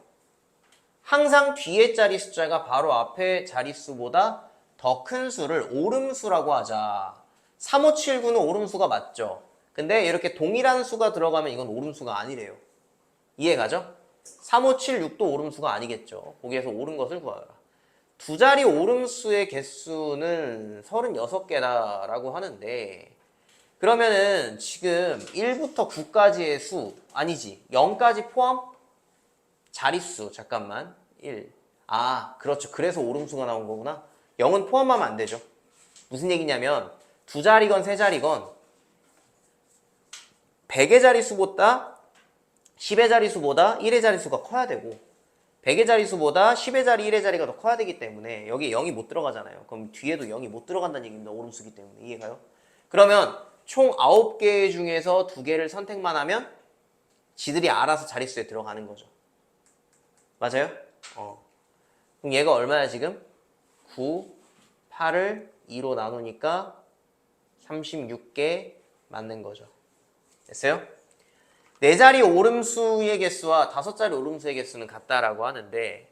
항상 뒤에 자리 숫자가 바로 앞에 자릿수보다 더 큰 수를 오름수라고 하자. 3579는 오름수가 맞죠? 근데 이렇게 동일한 수가 들어가면 이건 오름수가 아니래요. 이해가죠? 3576도 오름수가 아니겠죠. 거기에서 옳은 것을 구하라. 두 자리 오름수의 개수는 36개다라고 하는데 그러면은 지금 1부터 9까지의 수 아니지 0까지 포함? 자릿수 잠깐만 1 아 그렇죠. 그래서 오름수가 나온 거구나. 0은 포함하면 안 되죠. 무슨 얘기냐면 두 자리건 세 자리건 100의 자릿수보다 10의 자릿수보다 1의 자릿수가 커야 되고 100의 자릿수보다 10의 자리 1의 자리가 더 커야 되기 때문에 여기에 0이 못 들어가잖아요. 그럼 뒤에도 0이 못 들어간다는 얘기입니다. 오름수기 때문에. 이해가요? 그러면 총 9개 중에서 2개를 선택만 하면 지들이 알아서 자릿수에 들어가는 거죠. 맞아요? 그럼 얘가 얼마야 지금? 9, 8을 2로 나누니까 36개 맞는 거죠. 됐어요? 4자리 오름수의 개수와 5자리 오름수의 개수는 같다라고 하는데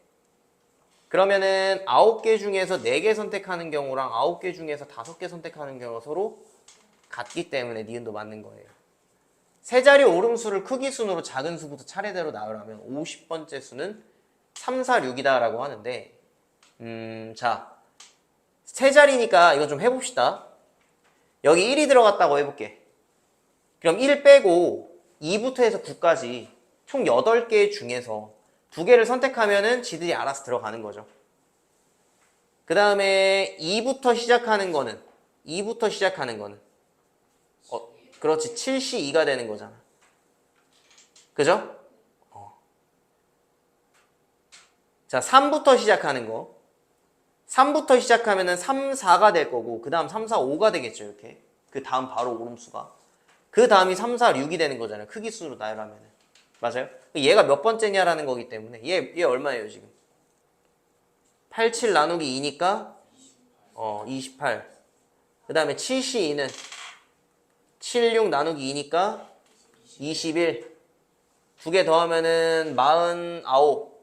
그러면은 9개 중에서 4개 선택하는 경우랑 9개 중에서 5개 선택하는 경우가 서로 같기 때문에 니은도 맞는 거예요. 3자리 오름수를 크기 순으로 작은 수부터 차례대로 나열하면 50번째 수는 3, 4, 6이다 라고 하는데 자 3자리니까 이거 좀 해봅시다. 여기 1이 들어갔다고 해볼게. 그럼 1 빼고 2부터 해서 9까지 총 8개 중에서 2개를 선택하면은 지들이 알아서 들어가는 거죠. 그 다음에 2부터 시작하는 거는 그렇지 7C2가 되는 거잖아. 그죠? 자 3부터 시작하는 거 3부터 시작하면은 3, 4가 될 거고 그 다음 3, 4, 5가 되겠죠. 이렇게 그 다음 바로 오름수가 그 다음이 3, 4, 6이 되는 거잖아요. 크기수로 나열하면은. 맞아요? 얘가 몇 번째냐라는 거기 때문에 얘 얼마예요 지금? 8, 7 나누기 2니까 28. 그 다음에 7C2는 7, 6 나누기 2니까 21. 2개 더하면은 49,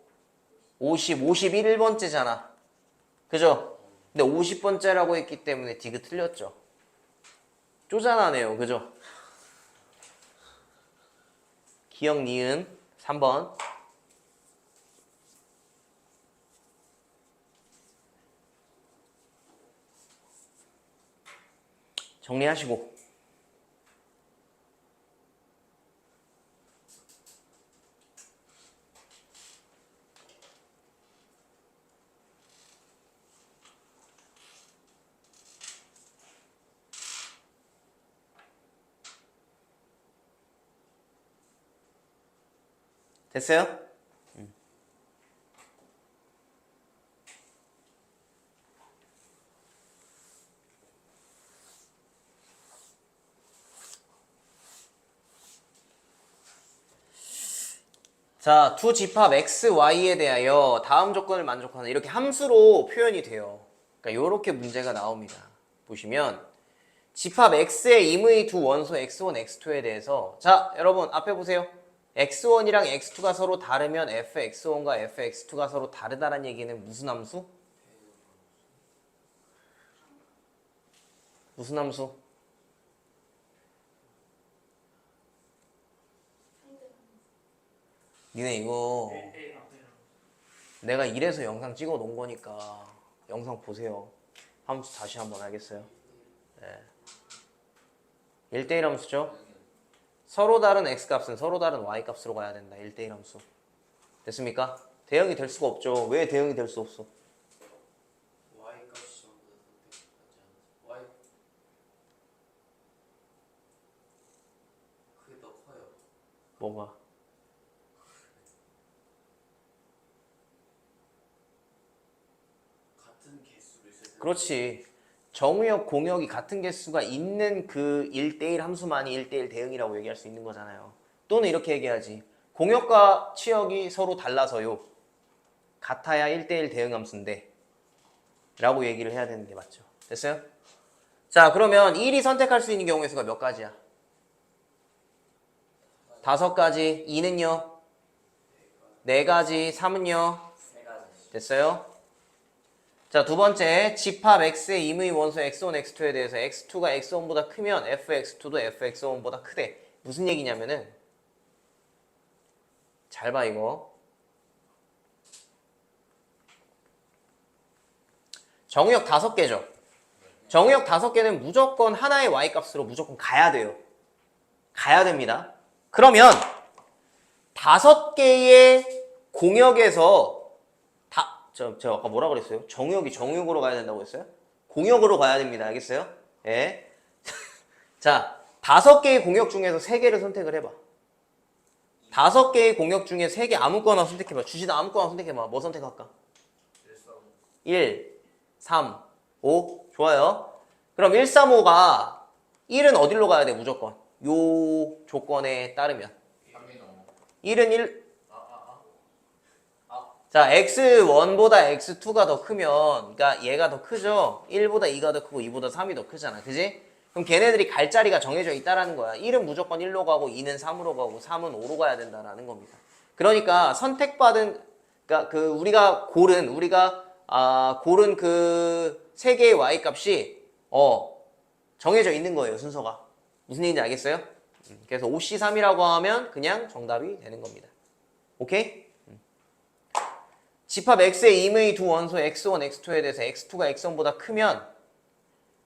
50, 51번째잖아. 그죠? 근데 50번째라고 했기 때문에 디귿 틀렸죠. 쪼잔하네요. 그죠? 기억 니은 3번. 정리하시고. 됐어요? 자, 두 집합 x, y에 대하여 다음 조건을 만족하는 이렇게 함수로 표현이 돼요. 그러니까 이렇게 문제가 나옵니다. 보시면 집합 x의 임의 두 원소 x1, x2에 대해서 자, 여러분 앞에 보세요. x1이랑 x2가 서로 다르면 fx1과 fx2가 서로 다르다는 얘기는 무슨 함수? 무슨 함수? 니네 이거 내가 이래서 영상 찍어 놓은 거니까 영상 보세요. 함수 다시 한번 알겠어요? 네. 1대1 함수죠? 서로 다른 x값은 서로 다른 y값으로 가야 된다. 1대1 함수. 됐습니까? 대응이 될 수가 없죠. 왜 대응이 될 수 없어? y값이 전부 다 선택하지 않아서 y 그게 더 커요. 뭐가? 같은 개수로 있을 때 그렇지. 정우역, 공역이 같은 개수가 있는 그 1대1 함수만이 1대1 대응이라고 얘기할 수 있는 거잖아요. 또는 이렇게 얘기하지. 공역과 치역이 서로 달라서요. 같아야 1대1 대응 함수인데 라고 얘기를 해야 되는 게 맞죠. 됐어요? 자, 그러면 1이 선택할 수 있는 경우의 수가 몇 가지야? 5가지. 2는요? 4가지. 3은요? 됐어요? 자, 두 번째, 집합 x의 임의 원소 x1, x2에 대해서 x2가 x1보다 크면 fx2도 fx1보다 크대. 무슨 얘기냐면은 잘 봐 이거. 정의역 5개죠. 정의역 5개는 무조건 하나의 y값으로 무조건 가야 돼요. 가야 됩니다. 그러면 5개의 공역에서 저 아까 뭐라 그랬어요? 정역이 정역으로 가야 된다고 했어요? 공역으로 가야 됩니다. 알겠어요? 예. 자, 5개의 공역 중에서 3개를 선택을 해봐. 5개의 공역 중에 3개 아무거나 선택해봐. 주시다 아무거나 선택해봐. 뭐 선택할까? 1, 3, 5. 좋아요. 그럼 1, 3, 5가 1은 어디로 가야 돼? 무조건. 요 조건에 따르면. 1은 1. 자, x1보다 x2가 더 크면, 그러니까 얘가 더 크죠? 1보다 2가 더 크고 2보다 3이 더 크잖아. 그지? 그럼 걔네들이 갈 자리가 정해져 있다라는 거야. 1은 무조건 1로 가고 2는 3으로 가고 3은 5로 가야 된다라는 겁니다. 그러니까 선택받은, 그러니까 우리가 고른 그 3개의 y 값이 정해져 있는 거예요, 순서가. 무슨 얘기인지 알겠어요? 그래서 OC3이라고 하면 그냥 정답이 되는 겁니다. 오케이? 집합 x의 임의 두 원소 x1, x2에 대해서 x2가 x1보다 크면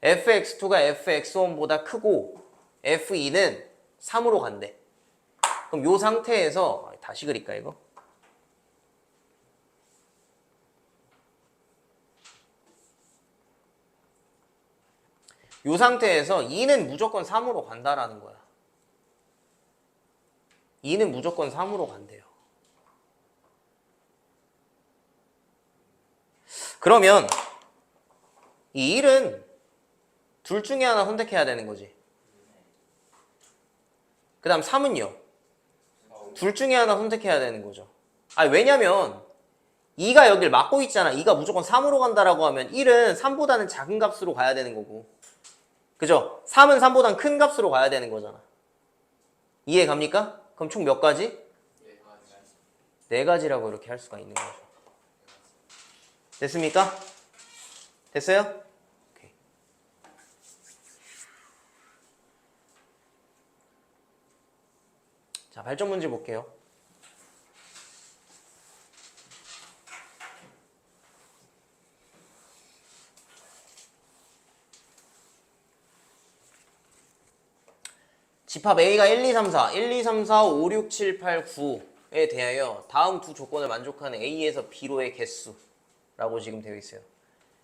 fx2가 fx1보다 크고 f2는 3으로 간대. 그럼 요 상태에서 다시 그릴까 이거? 요 상태에서 2는 무조건 3으로 간다라는 거야. 2는 무조건 3으로 간대요. 그러면 이 1은 둘 중에 하나 선택해야 되는 거지. 그 다음 3은요? 둘 중에 하나 선택해야 되는 거죠. 아니 왜냐면 2가 여길 막고 있잖아. 2가 무조건 3으로 간다라고 하면 1은 3보다는 작은 값으로 가야 되는 거고. 그죠? 3은 3보다는 큰 값으로 가야 되는 거잖아. 이해 갑니까? 그럼 총 몇 가지? 4가지라고 이렇게 할 수가 있는 거죠. 됐습니까? 됐어요? 오케이. 자, 발전 문제 볼게요. 집합 A가 1, 2, 3, 4, 1, 2, 3, 4, 5, 6, 7, 8, 9에 대하여 다음 두 조건을 만족하는 A에서 B로의 개수라고 지금 되어 있어요.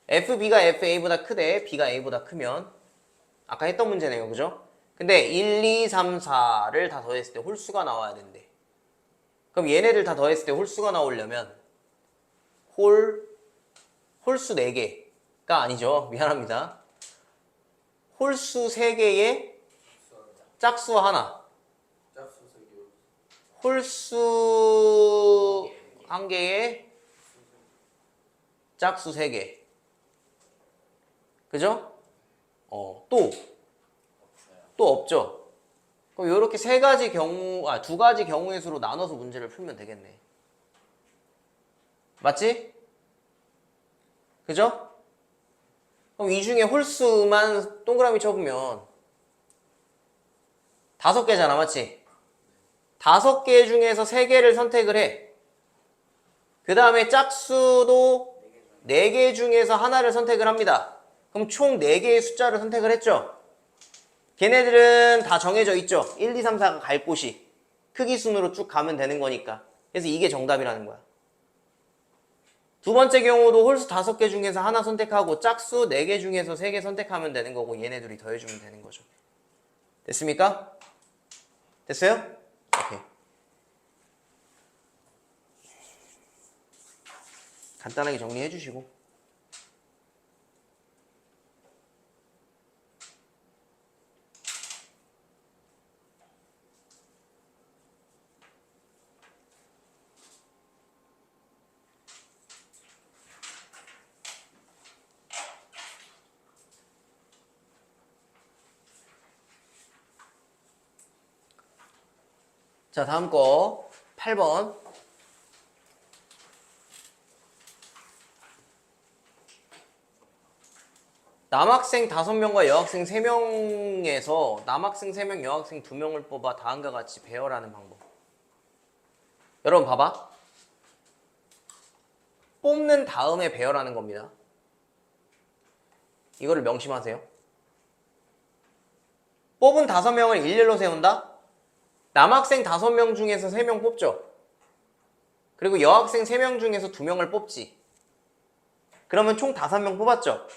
FB가 FA보다 크되 B가 A보다 크면 아까 했던 문제네요. 그죠? 근데 1, 2, 3, 4를 다 더했을 때 홀수가 나와야 된대. 그럼 얘네들 다 더했을 때 홀수가 나오려면 홀수 4개가 아니죠. 미안합니다. 홀수 3개의 짝수 하나, 홀수 1개의 짝수 3개. 그죠? 또 없죠. 그럼 이렇게 두 가지 경우의 수로 나눠서 문제를 풀면 되겠네. 맞지? 그죠? 그럼 이 중에 홀수만 동그라미 쳐보면 5개잖아, 맞지? 5개 중에서 3개를 선택을 해. 그 다음에 짝수도 4개 중에서 하나를 선택을 합니다. 그럼 총 4개의 숫자를 선택을 했죠? 걔네들은 다 정해져 있죠? 1, 2, 3, 4가 갈 곳이. 크기 순으로 쭉 가면 되는 거니까. 그래서 이게 정답이라는 거야. 두 번째 경우도 홀수 5개 중에서 하나 선택하고 짝수 4개 중에서 3개 선택하면 되는 거고 얘네들이 더해주면 되는 거죠. 됐습니까? 됐어요? 오케이. 간단하게 정리해 주시고 자, 다음 거 8번. 남학생 5명과 여학생 3명에서 남학생 3명, 여학생 2명을 뽑아 다음과 같이 배열하는 방법. 여러분 봐봐. 뽑는 다음에 배열하는 겁니다. 이거를 명심하세요. 뽑은 5명을 일렬로 세운다? 남학생 5명 중에서 3명 뽑죠. 그리고 여학생 3명 중에서 2명을 뽑지. 그러면 총 5명 뽑았죠.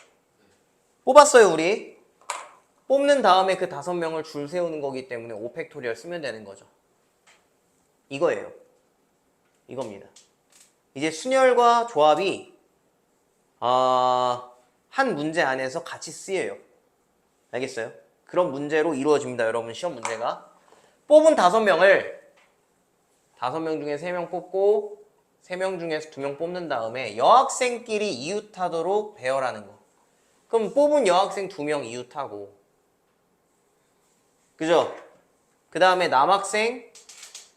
뽑았어요, 우리. 뽑는 다음에 그 5명을 줄 세우는 거기 때문에 5팩토리얼 쓰면 되는 거죠. 이거예요. 이겁니다. 이제 순열과 조합이 한 문제 안에서 같이 쓰여요. 알겠어요? 그런 문제로 이루어집니다, 여러분. 시험 문제가. 뽑은 5명을 5명 중에 3명 뽑고 3명 중에서 2명 뽑는 다음에 여학생끼리 이웃하도록 배열하는 거. 그럼 뽑은 여학생 2명 이웃하고, 그죠? 그 다음에 남학생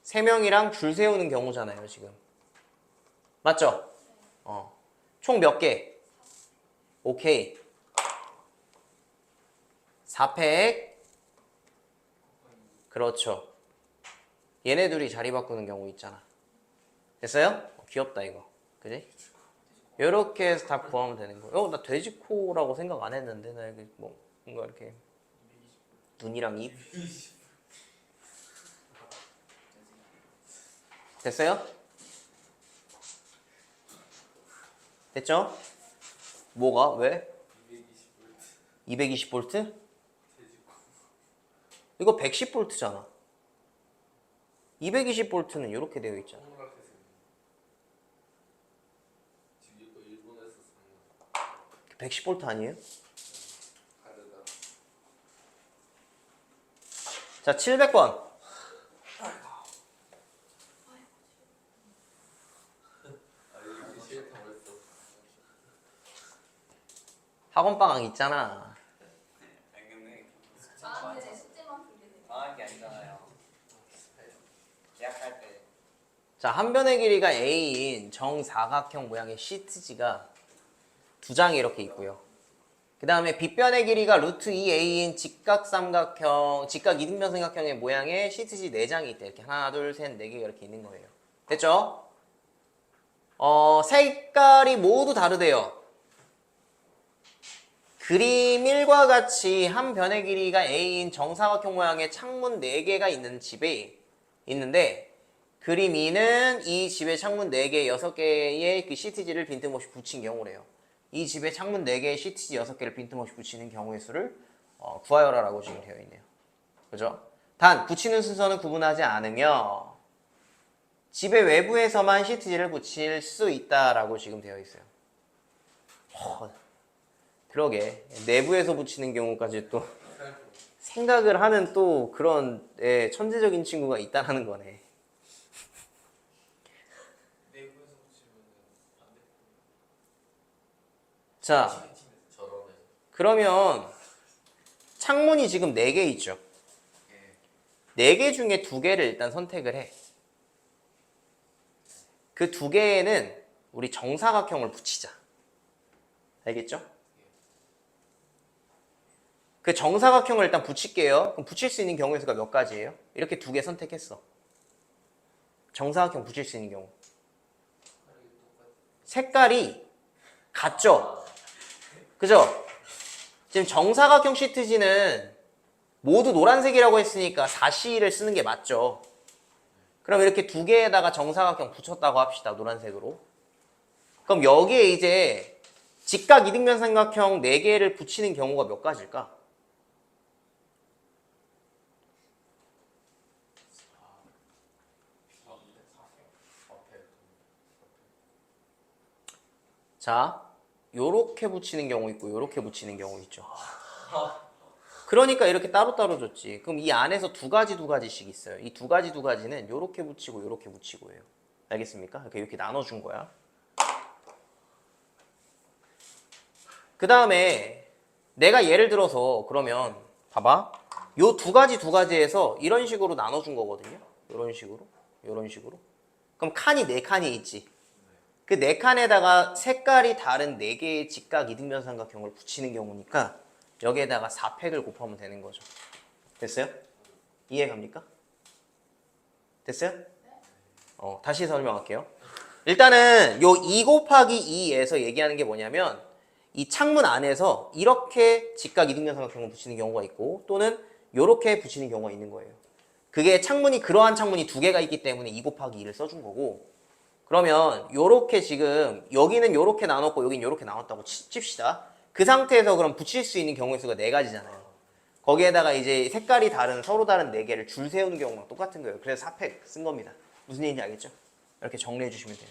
3명이랑 줄 세우는 경우잖아요, 지금. 맞죠? 총 몇 개? 오케이. 4팩. 그렇죠. 얘네 둘이 자리 바꾸는 경우 있잖아. 됐어요? 귀엽다, 이거. 그지? 요렇게 해서 다 구하면 되는 거예요. 나 돼지코라고 생각 안 했는데, 나 이게 뭔가 이렇게 눈이랑 입. 됐어요? 됐죠? 뭐가? 왜? 220V? 이거 110V잖아. 220V는 이렇게 되어 있잖아. 110V 아니에요? 자, 700번. 학원방학 있잖아. 근데 숙제만 보게 돼. 방학이 아니잖아요. 계약할 때. 자, 한 변의 길이가 A인 정사각형 모양의 시트지가 2장이 이렇게 있고요. 그 다음에 빗변의 길이가 루트 2A인 직각삼각형, 직각 이등변 삼각형의 모양의 시트지 4장이 있대. 이렇게 하나, 둘, 셋, 4개가 이렇게 있는 거예요. 됐죠? 색깔이 모두 다르대요. 그림 1과 같이 한 변의 길이가 A인 정사각형 모양의 창문 4개가 있는 집에 있는데, 그림 2는 이 집에 창문 4개, 6개의 그 시트지를 빈틈없이 붙인 경우래요. 이 집에 창문 4개의 시트지 6개를 빈틈없이 붙이는 경우의 수를 구하여라라고 지금 되어 있네요. 그죠? 단, 붙이는 순서는 구분하지 않으며 집의 외부에서만 시트지를 붙일 수 있다라고 지금 되어 있어요. 그러게, 내부에서 붙이는 경우까지 또 생각을 하는 또 그런 천재적인 친구가 있다는 거네. 내부에서 붙이면 안 돼. 자, 그러면 창문이 지금 4개 있죠. 4개 중에 2개를 일단 선택을 해. 그 2개에는 우리 정사각형을 붙이자. 알겠죠? 그 정사각형을 일단 붙일게요. 그럼 붙일 수 있는 경우의 수가 몇 가지예요? 이렇게 2개 선택했어. 정사각형 붙일 수 있는 경우. 색깔이 같죠? 그죠? 지금 정사각형 시트지는 모두 노란색이라고 했으니까 4C를 쓰는 게 맞죠? 그럼 이렇게 2개에다가 정사각형 붙였다고 합시다. 노란색으로. 그럼 여기에 이제 직각 이등변 삼각형 4개를 붙이는 경우가 몇 가지일까? 자, 요렇게 붙이는 경우 있고 요렇게 붙이는 경우 있죠. 그러니까 이렇게 따로따로 줬지. 그럼 이 안에서 두 가지씩 있어요. 이 두 가지는 요렇게 붙이고 요렇게 붙이고예요. 알겠습니까? 이렇게 나눠준 거야. 그 다음에 내가 예를 들어서 그러면 봐봐. 요 두 가지에서 이런 식으로 나눠준 거거든요. 이런 식으로, 이런 식으로. 그럼 칸이 4칸이 있지. 그 4칸에다가 색깔이 다른 4개의 직각 이등변삼각형을 붙이는 경우니까 여기에다가 4팩을 곱하면 되는 거죠. 됐어요? 이해 갑니까? 됐어요? 다시 설명할게요. 일단은 요 2 곱하기 2에서 얘기하는 게 뭐냐면 이 창문 안에서 이렇게 직각 이등변삼각형을 붙이는 경우가 있고 또는 요렇게 붙이는 경우가 있는 거예요. 그게 창문이 그러한 창문이 2개가 있기 때문에 2 곱하기 2를 써준 거고 그러면 요렇게 지금 여기는 요렇게 나눴고 여기는 요렇게 나눴다고 칩시다. 그 상태에서 그럼 붙일 수 있는 경우의 수가 4가지잖아요. 거기에다가 이제 색깔이 다른 서로 다른 4개를 줄 세우는 경우랑 똑같은 거예요. 그래서 4팩 쓴 겁니다. 무슨 얘기인지 알겠죠? 이렇게 정리해 주시면 돼요.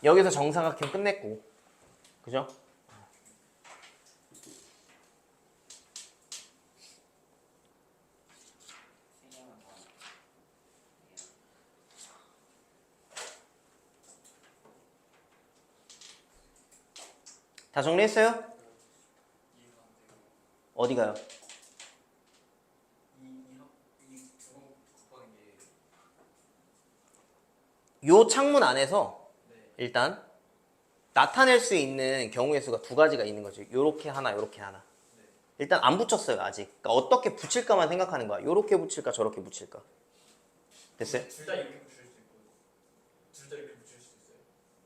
여기서 정삼각형 끝냈고 그죠? 다 정리했어요? 이해가 안 되고 어디가요? 이두번 곱하는 게 요 창문 안에서 네. 일단 나타낼 수 있는 경우의 수가 2가지가 있는 거죠. 요렇게 하나, 요렇게 하나. 네. 일단 안 붙였어요, 아직. 그러니까 어떻게 붙일까만 생각하는 거야. 요렇게 붙일까, 저렇게 붙일까. 됐어요? 둘 다 이렇게 붙일 수 있고 둘 다 이렇게 붙일 수 있어요?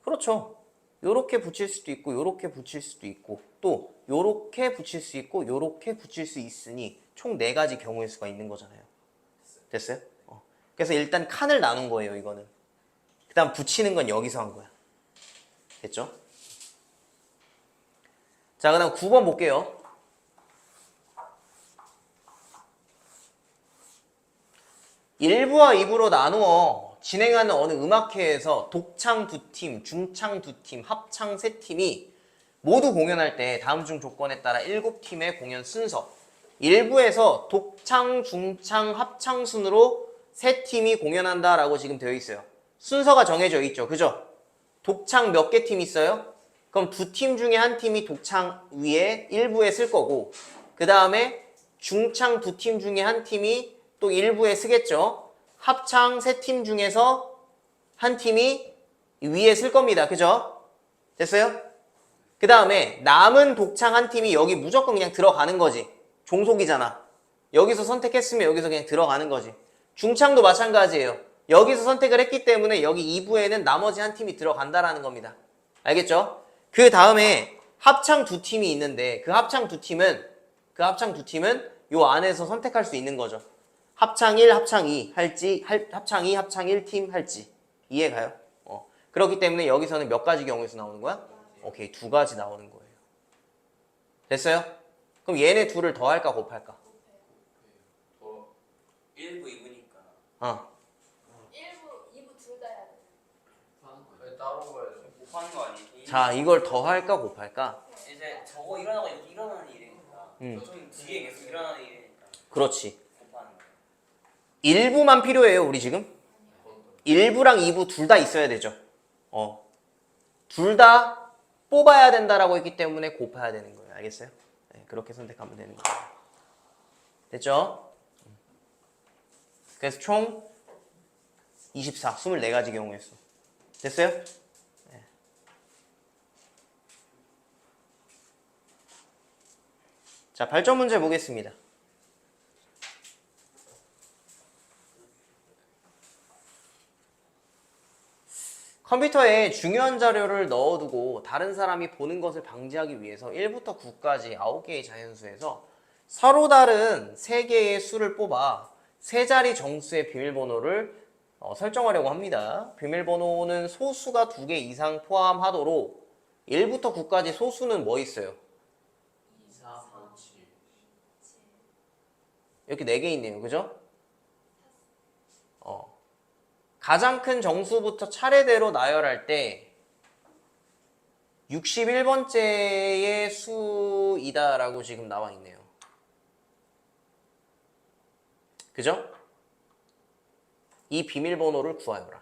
그렇죠. 요렇게 붙일 수도 있고, 요렇게 붙일 수도 있고, 또 요렇게 붙일 수 있고, 요렇게 붙일 수 있으니 총 4가지 경우의 수가 있는 거잖아요. 됐어요? 그래서 일단 칸을 나눈 거예요, 이거는. 그 다음 붙이는 건 여기서 한 거야. 됐죠? 자, 그 다음 9번 볼게요. 1부와 2부로 나누어 진행하는 어느 음악회에서 독창 2팀, 중창 2팀, 합창 3팀이 모두 공연할 때 다음 중 조건에 따라 7팀의 공연 순서 1부에서 독창, 중창, 합창 순으로 3팀이 공연한다 라고 지금 되어 있어요. 순서가 정해져 있죠. 그죠? 독창 몇 개 팀 있어요? 그럼 2팀 중에 한 팀이 독창 위에 1부에 쓸 거고 그 다음에 중창 2팀 중에 한 팀이 또 1부에 쓰겠죠. 합창 3팀 중에서 한 팀이 위에 쓸 겁니다. 그죠? 됐어요? 그 다음에 남은 독창 한 팀이 여기 무조건 그냥 들어가는 거지. 종속이잖아. 여기서 선택했으면 여기서 그냥 들어가는 거지. 중창도 마찬가지예요. 여기서 선택을 했기 때문에 여기 2부에는 나머지 한 팀이 들어간다라는 겁니다. 알겠죠? 그 다음에 합창 2팀이 있는데 그 합창 두 팀은 요 안에서 선택할 수 있는 거죠. 합창 1, 합창 2 할지 합창 2, 합창 1팀 할지 이해가요? 그렇기 때문에 여기서는 몇 가지 경우에서 나오는 거야? 오케이, 2가지 나오는 거예요. 됐어요? 그럼 얘네 둘을 더할까 곱할까? 더 1부 2부니까 1부, 2부 둘 다 해야 돼. 하는 거예요? 따로 봐야 돼. 곱하는 거 아니지? 자, 이걸 더할까 곱할까? 이제 저거 일어나고 이렇게 일어나는 일이니까 음. 좀 뒤에 계속 일어나는 일이니까 그렇지. 곱하는 거. 1부만 필요해요, 우리 지금. 1부랑 2부 둘 다 있어야 되죠. 둘 다 뽑아야 된다라고 했기 때문에 곱해야 되는 거예요. 알겠어요? 네, 그렇게 선택하면 되는 거예요. 됐죠? 그래서 총 24, 24가지 경우의 수. 됐어요? 네. 자, 발전 문제 보겠습니다. 컴퓨터에 중요한 자료를 넣어두고 다른 사람이 보는 것을 방지하기 위해서 1부터 9까지 9개의 자연수에서 서로 다른 3개의 수를 뽑아 3자리 정수의 비밀번호를 설정하려고 합니다. 비밀번호는 소수가 2개 이상 포함하도록 1부터 9까지 소수는 뭐 있어요? 2, 4, 5, 7 이렇게 4개 있네요. 그죠? 가장 큰 정수부터 차례대로 나열할 때 61번째의 수이다라고 지금 나와 있네요. 그죠? 이 비밀번호를 구하여라.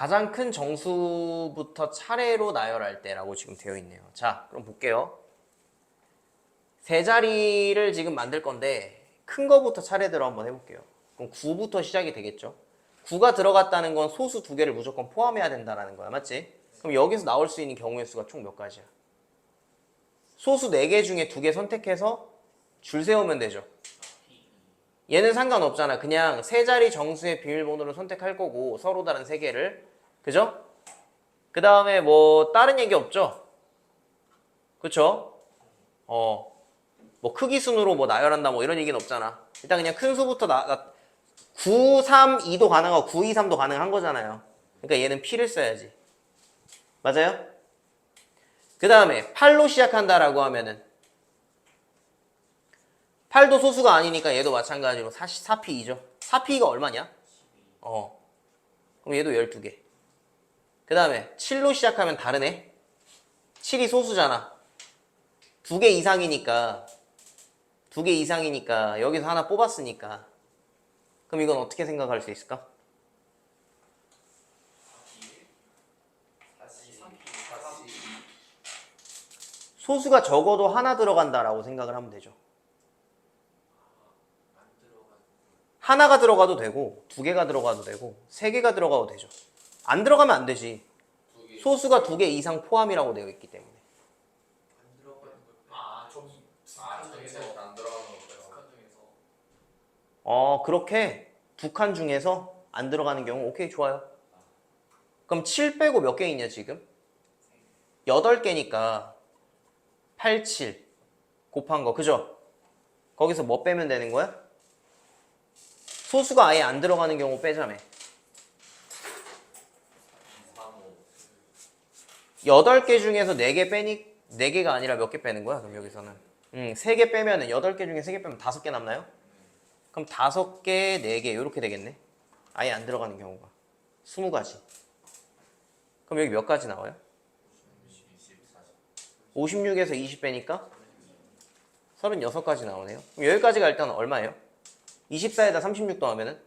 가장 큰 정수부터 차례로 나열할 때라고 지금 되어 있네요. 자, 그럼 볼게요. 세 자리를 지금 만들 건데 큰 거부터 차례대로 한번 해볼게요. 그럼 9부터 시작이 되겠죠. 9가 들어갔다는 건 소수 두 개를 무조건 포함해야 된다는 거야. 맞지? 그럼 여기서 나올 수 있는 경우의 수가 총 몇 가지야? 소수 4개 중에 2개 선택해서 줄 세우면 되죠. 얘는 상관없잖아. 그냥 세 자리 정수의 비밀번호를 선택할 거고 서로 다른 3개를. 그죠? 그 다음에 뭐 다른 얘기 없죠? 그쵸? 뭐 크기 순으로 뭐 나열한다 뭐 이런 얘기는 없잖아. 일단 그냥 큰 수부터 9, 3, 2도 가능하고 9, 2, 3도 가능한 거잖아요. 그러니까 얘는 P를 써야지. 맞아요? 그 다음에 8로 시작한다라고 하면은 8도 소수가 아니니까 얘도 마찬가지로 4P2죠. 4P가 얼마냐? 그럼 얘도 12개. 그 다음에 7로 시작하면 다르네. 7이 소수잖아. 2개 이상이니까 여기서 하나 뽑았으니까 그럼 이건 어떻게 생각할 수 있을까? 소수가 적어도 하나 들어간다라고 생각을 하면 되죠. 하나가 들어가도 되고 2개가 들어가도 되고 3개가 들어가도 되죠. 안 들어가면 안 되지. 소수가 2개 이상 포함이라고 되어 있기 때문에. 안 들어가는 거. 아 저기 중에서 안 들어가는 거. 북한 중에서. 그렇게 2칸 중에서 안 들어가는 경우 오케이 좋아요. 그럼 7 빼고 몇 개 있냐 지금? 8개니까 8, 7 곱한 거 그죠? 거기서 뭐 빼면 되는 거야? 소수가 아예 안 들어가는 경우 빼자며. 8개 중에서 4개 빼니 4개가 아니라 몇 개 빼는 거야? 그럼 여기서는 3개 빼면은 8개 중에 3개 빼면 5개 남나요? 그럼 5개, 4개 이렇게 되겠네. 아예 안 들어가는 경우가 20가지. 그럼 여기 몇 가지 나와요? 56에서 20 빼니까 36가지 나오네요. 그럼 여기까지가 일단 얼마예요? 24에다 36 더하면은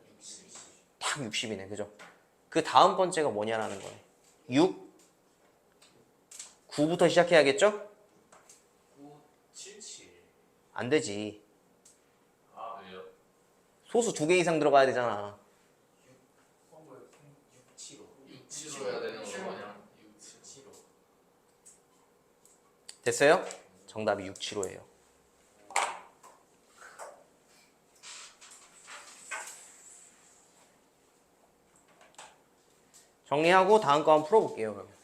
딱 60이네. 그죠? 그 다음 번째가 뭐냐라는 거네. 6, 9부터 시작해야겠죠? 9, 7, 7. 안 되지. 아 왜요? 소수 2개 이상 들어가야 되잖아. 6, 7, 5. 6, 7로 해야 되는 거냐? 6, 7, 7로. 됐어요? 정답이 675예요. 정리하고 다음 거 한번 풀어볼게요. 그러면.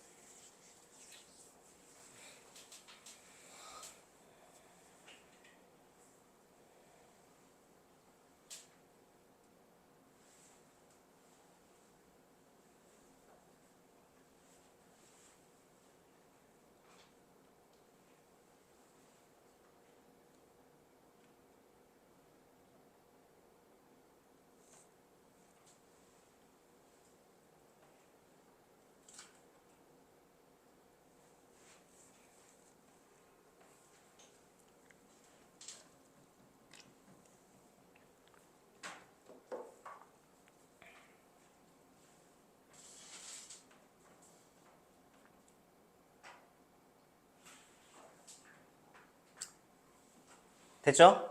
됐죠?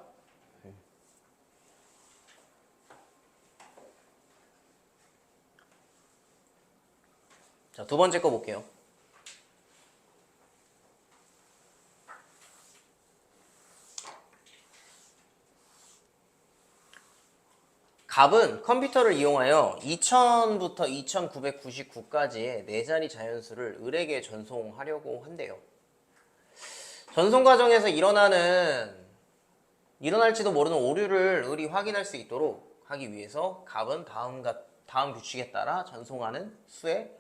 자, 두 번째 거 볼게요. 값은 컴퓨터를 이용하여 2000부터 2999까지의 4자리 자연수를 을에게 전송하려고 한대요. 전송 과정에서 일어날지도 모르는 오류를 을이 확인할 수 있도록 하기 위해서 값은 다음 규칙에 따라 전송하는 수의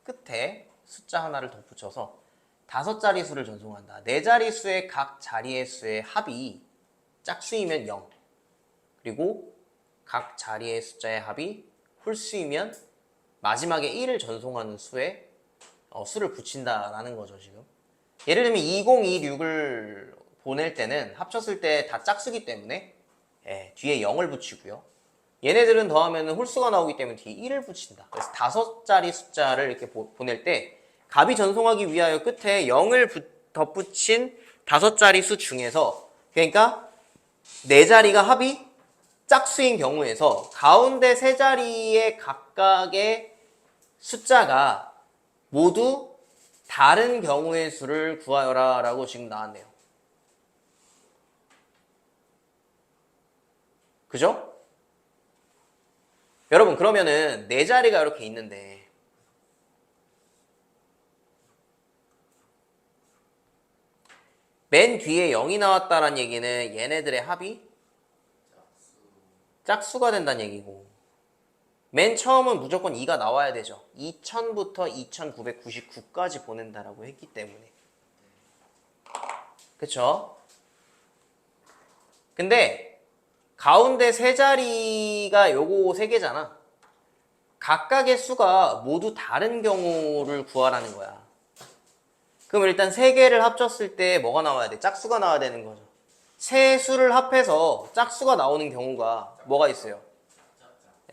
끝에 숫자 하나를 덧붙여서 5자리 수를 전송한다. 4자리 수의 각 자리의 수의 합이 짝수이면 0, 그리고 각 자리의 숫자의 합이 홀수이면 마지막에 1을 전송하는 수에 수를 붙인다라는 거죠. 지금 예를 들면 2026을 보낼 때는 합쳤을 때 다 짝수기 때문에 뒤에 0을 붙이고요. 얘네들은 더하면 홀수가 나오기 때문에 뒤에 1을 붙인다. 그래서 5자리 숫자를 이렇게 보낼 때 값이 전송하기 위하여 끝에 0을 덧붙인 5자리 수 중에서 그러니까 4자리가 합이 짝수인 경우에서 가운데 3자리의 각각의 숫자가 모두 다른 경우의 수를 구하여라 라고 지금 나왔네요. 그죠? 여러분 그러면은 4자리가 이렇게 있는데 맨 뒤에 0이 나왔다는 얘기는 얘네들의 합이 짝수가 된다는 얘기고 맨 처음은 무조건 2가 나와야 되죠. 2000부터 2999까지 보낸다라고 했기 때문에. 그쵸? 근데 가운데 3자리가 요거 3개잖아. 각각의 수가 모두 다른 경우를 구하라는 거야. 그럼 일단 3개를 합쳤을 때 뭐가 나와야 돼? 짝수가 나와야 되는 거죠. 세 수를 합해서 짝수가 나오는 경우가 뭐가 있어요?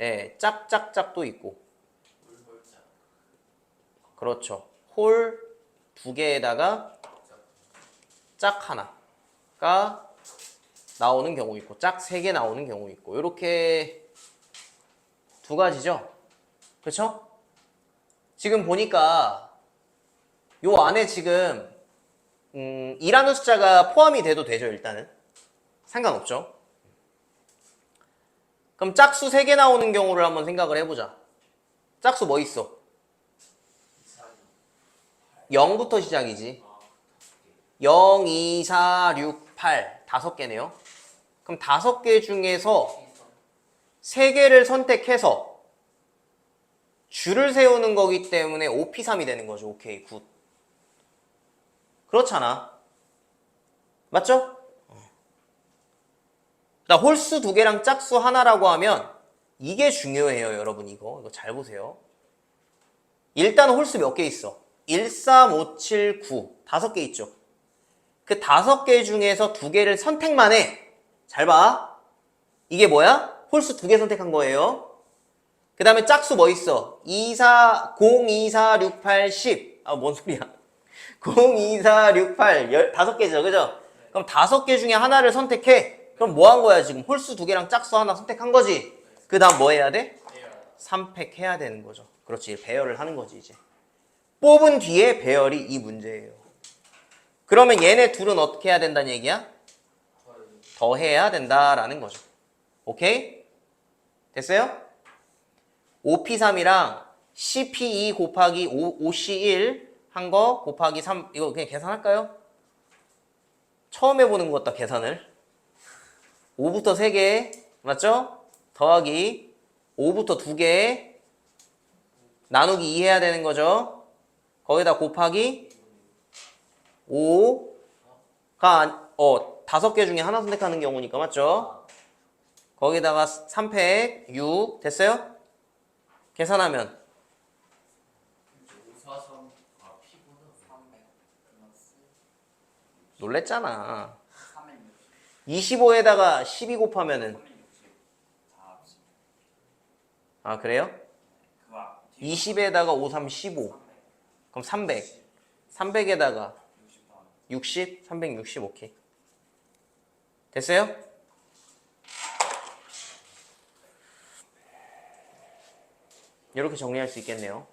예, 짝짝짝도 있고. 그렇죠. 홀 2개에다가 짝 하나가 나오는 경우 있고 짝 3개 나오는 경우 있고 이렇게 2가지죠. 그렇죠? 지금 보니까 요 안에 지금 2라는 숫자가 포함이 돼도 되죠. 일단은 상관없죠. 그럼 짝수 3개 나오는 경우를 한번 생각을 해보자. 짝수 뭐 있어? 0부터 시작이지. 0, 2, 4, 6, 8 5개네요. 그럼 5개 중에서 3개를 선택해서 줄을 세우는 거기 때문에 5P3이 되는 거죠. 오케이, 굿. 그렇잖아. 맞죠? 나 홀수 2개랑 짝수 하나라고 하면 이게 중요해요, 여러분. 이거 잘 보세요. 일단 홀수 몇 개 있어? 1, 3, 5, 7, 9 5개 있죠. 그 5개 중에서 2개를 선택만 해. 잘 봐. 이게 뭐야? 홀수 2개 선택한 거예요. 그 다음에 짝수 뭐 있어? 2, 4, 0, 2, 4, 6, 8, 10. 아, 뭔 소리야. 0, 2, 4, 6, 8, 5개죠. 그죠? 그럼 5개 중에 하나를 선택해. 그럼 뭐 한 거야, 지금? 홀수 2개랑 짝수 하나 선택한 거지? 그 다음 뭐 해야 돼? 3팩 해야 되는 거죠. 그렇지. 배열을 하는 거지, 이제. 뽑은 뒤에 배열이 이 문제예요. 그러면 얘네 둘은 어떻게 해야 된다는 얘기야? 더해야 된다라는 거죠. 오케이? 됐어요? 5P3이랑 CP2 곱하기 5C1 한 거 곱하기 3 이거 그냥 계산할까요? 처음 해보는 것 같다 계산을. 5부터 3개 맞죠? 더하기 5부터 2개 나누기 2 해야 되는 거죠. 거기다 곱하기 5가 5개 중에 하나 선택하는 경우니까 맞죠? 거기다가 3팩 6 됐어요? 계산하면 543 P보다 300 플러스 놀랬잖아. 360 25에다가 12 곱하면은 360 아 그래요? 20에다가 5, 3, 15 그럼 300 300에다가 60 360 오케이 됐어요? 이렇게 정리할 수 있겠네요.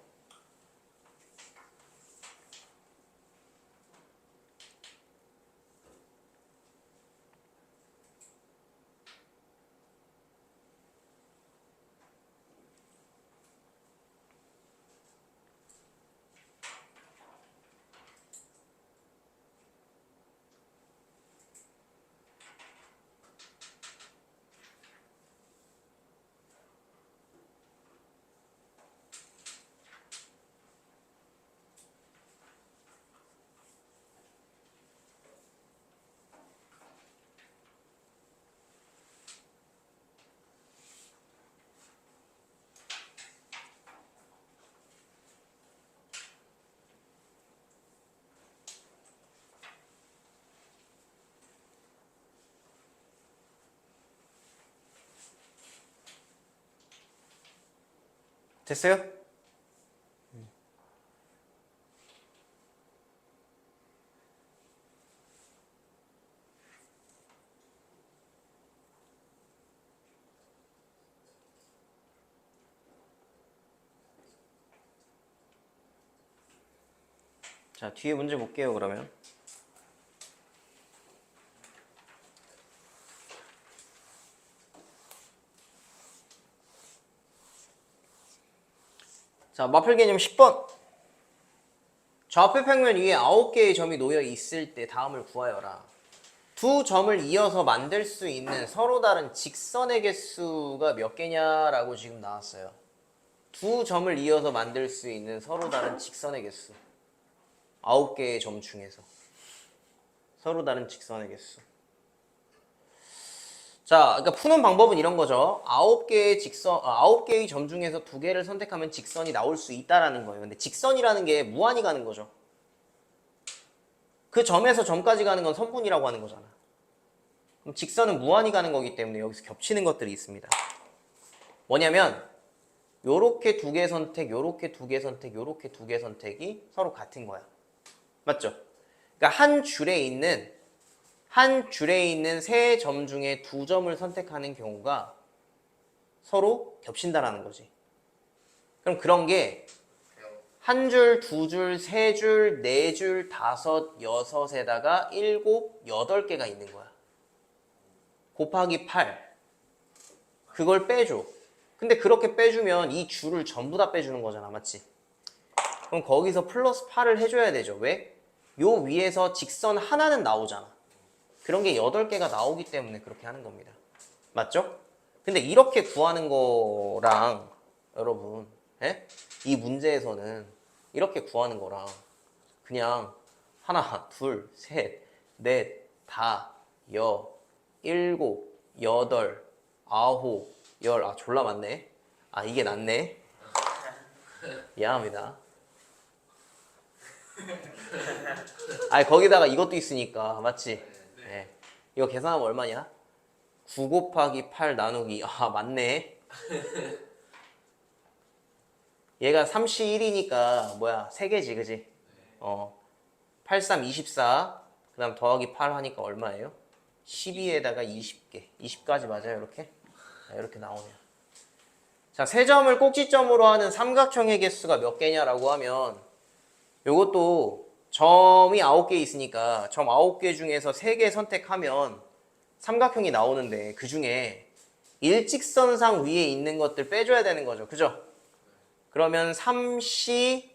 됐어요? 자, 뒤에 문제 볼게요, 그러면. 자, 마플 개념 10번. 좌표 평면 위에 9개의 점이 놓여 있을 때 다음을 구하여라. 두 점을 이어서 만들 수 있는 서로 다른 직선의 개수가 몇 개냐라고 지금 나왔어요. 두 점을 이어서 만들 수 있는 서로 다른 직선의 개수. 9개의 점 중에서 서로 다른 직선의 개수. 자, 그러니까 푸는 방법은 이런 거죠. 9개의 점 중에서 2개를 선택하면 직선이 나올 수 있다라는 거예요. 근데 직선이라는 게 무한히 가는 거죠. 그 점에서 점까지 가는 건 선분이라고 하는 거잖아. 그럼 직선은 무한히 가는 거기 때문에 여기서 겹치는 것들이 있습니다. 뭐냐면 요렇게 2개 선택, 요렇게 2개 선택, 요렇게 2개 선택이 서로 같은 거야. 맞죠? 그러니까 한 줄에 있는 세 점 중에 2점을 선택하는 경우가 서로 겹친다라는 거지. 그럼 그런 게 한 줄, 2줄, 3줄, 4줄, 5, 6에다가 7, 8개가 있는 거야. 곱하기 8. 그걸 빼줘. 근데 그렇게 빼주면 이 줄을 전부 다 빼주는 거잖아. 맞지? 그럼 거기서 플러스 8을 해줘야 되죠. 왜? 요 위에서 직선 하나는 나오잖아. 그런 게 8개가 나오기 때문에 그렇게 하는 겁니다. 맞죠? 근데 이렇게 구하는 거랑 여러분, 이 문제에서는 이렇게 구하는 거랑 그냥 하나, 둘, 셋, 넷, 다, 여, 일곱, 여덟, 아홉, 열. 아, 졸라 많네. 아, 이게 낫네. 미안합니다. 아, 거기다가 이것도 있으니까. 맞지? 네. 이거 계산하면 얼마냐? 9 곱하기 8 나누기. 아, 맞네. 얘가 31이니까 뭐야? 3개지, 그지? 8, 3, 24. 그 다음 더하기 8 하니까 얼마예요? 12에다가 20개. 20까지 맞아요, 이렇게? 자, 이렇게 나오네요. 자, 세 점을 꼭지점으로 하는 삼각형의 개수가 몇 개냐라고 하면 요것도 점이 9개 있으니까 점 9개 중에서 3개 선택하면 삼각형이 나오는데 그 중에 일직선상 위에 있는 것들 빼줘야 되는 거죠. 그죠? 그러면 3C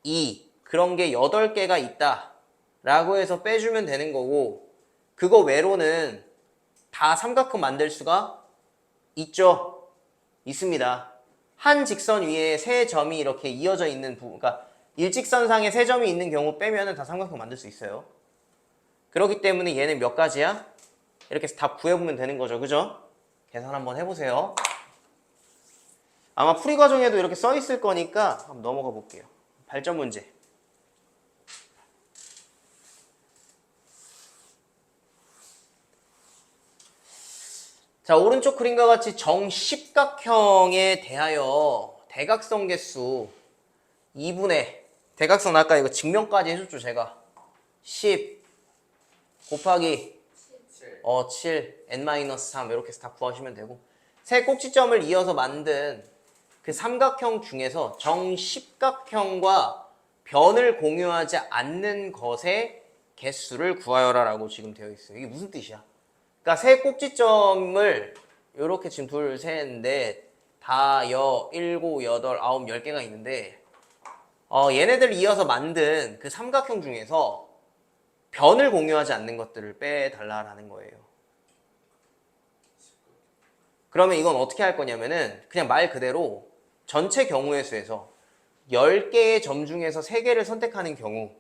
2 그런 게 8개가 있다 라고 해서 빼주면 되는 거고, 그거 외로는 다 삼각형 만들 수가 있죠. 있습니다. 한 직선 위에 세 점이 이렇게 이어져 있는 부분, 그러니까 일직선상에 세 점이 있는 경우 빼면은 다 삼각형 만들 수 있어요. 그렇기 때문에 얘는 몇 가지야? 이렇게 해서 답 구해보면 되는 거죠. 그죠? 계산 한번 해보세요. 아마 풀이 과정에도 이렇게 써 있을 거니까 한번 넘어가 볼게요. 발전 문제. 자, 오른쪽 그림과 같이 정십각형에 대하여 대각선 개수 2분의 대각선 아까 이거 증명까지 해줬죠, 제가. 10 곱하기 7 n-3 이렇게 해서 다 구하시면 되고, 세 꼭지점을 이어서 만든 그 삼각형 중에서 정십각형과 변을 공유하지 않는 것의 개수를 구하여라 라고 지금 되어 있어요. 이게 무슨 뜻이야? 그러니까 세 꼭지점을 이렇게 지금 둘, 셋, 넷, 다, 여, 일곱, 여덟, 아홉, 10개가 있는데 얘네들 이어서 만든 그 삼각형 중에서 변을 공유하지 않는 것들을 빼달라라는 거예요. 그러면 이건 어떻게 할 거냐면은 그냥 말 그대로 전체 경우의 수에서 10개의 점 중에서 3개를 선택하는 경우,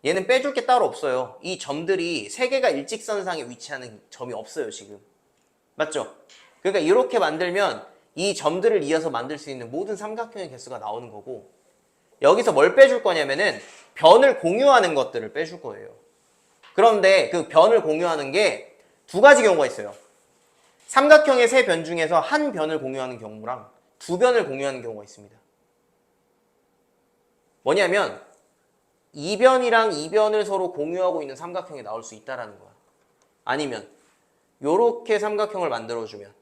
얘는 빼줄 게 따로 없어요. 이 점들이 3개가 일직선상에 위치하는 점이 없어요, 지금. 맞죠? 그러니까 이렇게 만들면 이 점들을 이어서 만들 수 있는 모든 삼각형의 개수가 나오는 거고, 여기서 뭘 빼줄 거냐면은 변을 공유하는 것들을 빼줄 거예요. 그런데 그 변을 공유하는 게 두 가지 경우가 있어요. 삼각형의 세 변 중에서 한 변을 공유하는 경우랑 두 변을 공유하는 경우가 있습니다. 뭐냐면 2변이랑 2변을 서로 공유하고 있는 삼각형이 나올 수 있다라는 거야. 아니면 요렇게 삼각형을 만들어주면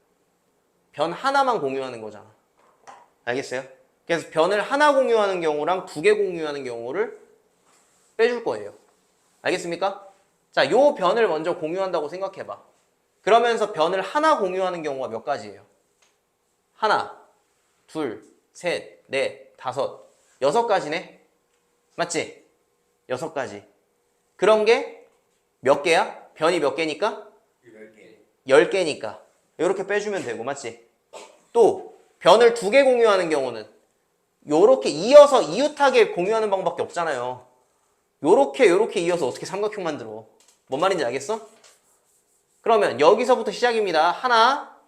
변 하나만 공유하는 거잖아. 알겠어요? 그래서 변을 하나 공유하는 경우랑 두 개 공유하는 경우를 빼줄 거예요. 알겠습니까? 자, 요 변을 먼저 공유한다고 생각해봐. 그러면서 변을 하나 공유하는 경우가 몇 가지예요? 하나, 둘, 셋, 넷, 다섯, 6가지네? 맞지? 6가지. 그런 게 몇 개야? 변이 몇 개니까? 10개. 10개니까. 이렇게 빼주면 되고, 맞지? 또, 변을 두 개 공유하는 경우는 요렇게 이어서 이웃하게 공유하는 방법밖에 없잖아요. 요렇게 이어서 어떻게 삼각형 만들어? 뭔 말인지 알겠어? 그러면 여기서부터 시작입니다. 하나,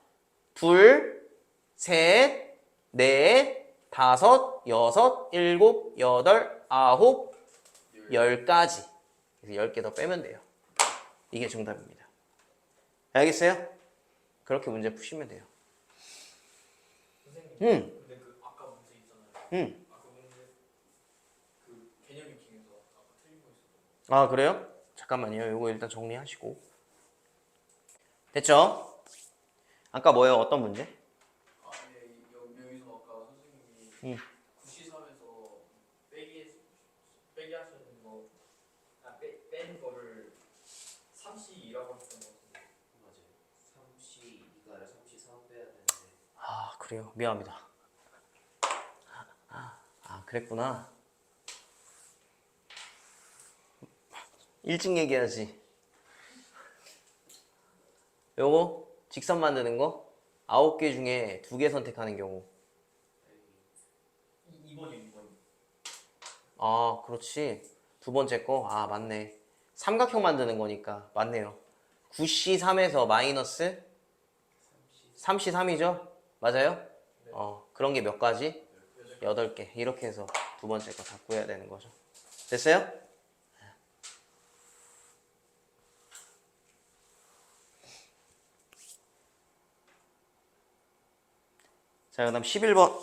둘, 셋, 넷, 다섯, 여섯, 일곱, 여덟, 아홉, 10가지. 그래서 10개 더 빼면 돼요. 이게 정답입니다. 알겠어요? 그렇게 문제 푸시면 돼요. 선생님. 근데 그 아까 문제 있잖아요. 아까 문제 그 개념 익히면서 아까 틀린 거 있었던 아, 그래요? 잠깐만요. 이거 일단 정리하시고. 됐죠? 아까 뭐예요? 어떤 문제? 거. 네, 여기서 아까 선생님이 93에서 빼기 하시는 거, 뺀 거를 3C라고 했던 거 같은데. 맞아요. 3C2가 아니라 3C3 빼야 되는데. 아, 그래요. 미안합니다. 아, 그랬구나. 일찍 얘기하지. 요거 직선 만드는 거 9개 중에 2개 선택하는 경우. 2번이요, 2번. 아, 그렇지. 두 번째 거. 아, 맞네. 삼각형 만드는 거니까. 맞네요. 9C3에서 마이너스 3C3이죠? 맞아요? 그런 게 몇 가지? 8개. 이렇게 해서 두 번째 거 다 구해야 되는 거죠. 됐어요? 자, 그 다음 11번.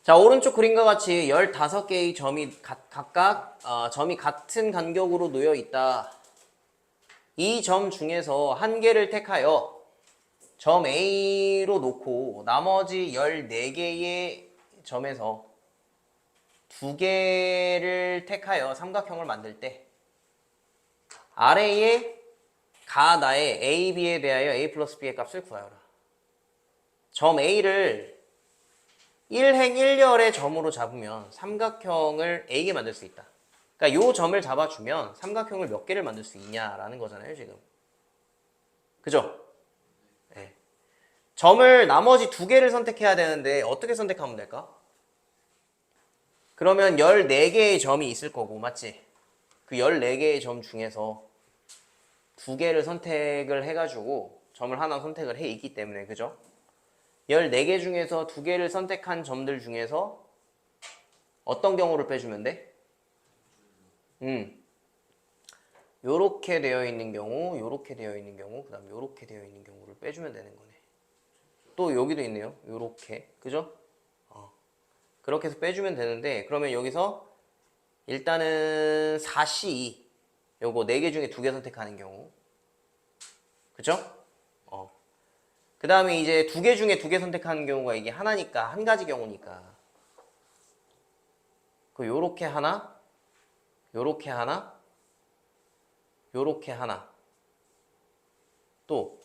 자, 오른쪽 그림과 같이 15개의 점이 각각 점이 같은 간격으로 놓여 있다. 이 점 중에서 한 개를 택하여 점 A로 놓고 나머지 14개의 점에서 2개를 택하여 삼각형을 만들 때 아래의 가나의 A, B에 대하여 A 플러스 B의 값을 구하여라. 점 A를 1행 1열의 점으로 잡으면 삼각형을 A개 만들 수 있다. 그러니까 요 점을 잡아주면 삼각형을 몇 개를 만들 수 있냐라는 거잖아요, 지금. 그죠? 네. 점을 나머지 2개를 선택해야 되는데 어떻게 선택하면 될까? 그러면 14개의 점이 있을 거고, 맞지? 그 14개의 점 중에서 2개를 선택을 해가지고 점을 하나 선택을 해 있기 때문에, 그죠? 14개 중에서 2개를 선택한 점들 중에서 어떤 경우를 빼주면 돼? 요렇게 되어 있는 경우, 요렇게 되어 있는 경우, 그 다음 요렇게 되어 있는 경우를 빼주면 되는 거네. 또 여기도 있네요. 요렇게. 그죠? 그렇게 해서 빼주면 되는데, 그러면 여기서 일단은 4C, 요거 4개 중에 2개 선택하는 경우. 그죠? 그 다음에 이제 2개 중에 2개 선택하는 경우가 이게 하나니까, 한 가지 경우니까. 그 요렇게 하나, 요렇게 하나, 요렇게 하나. 또.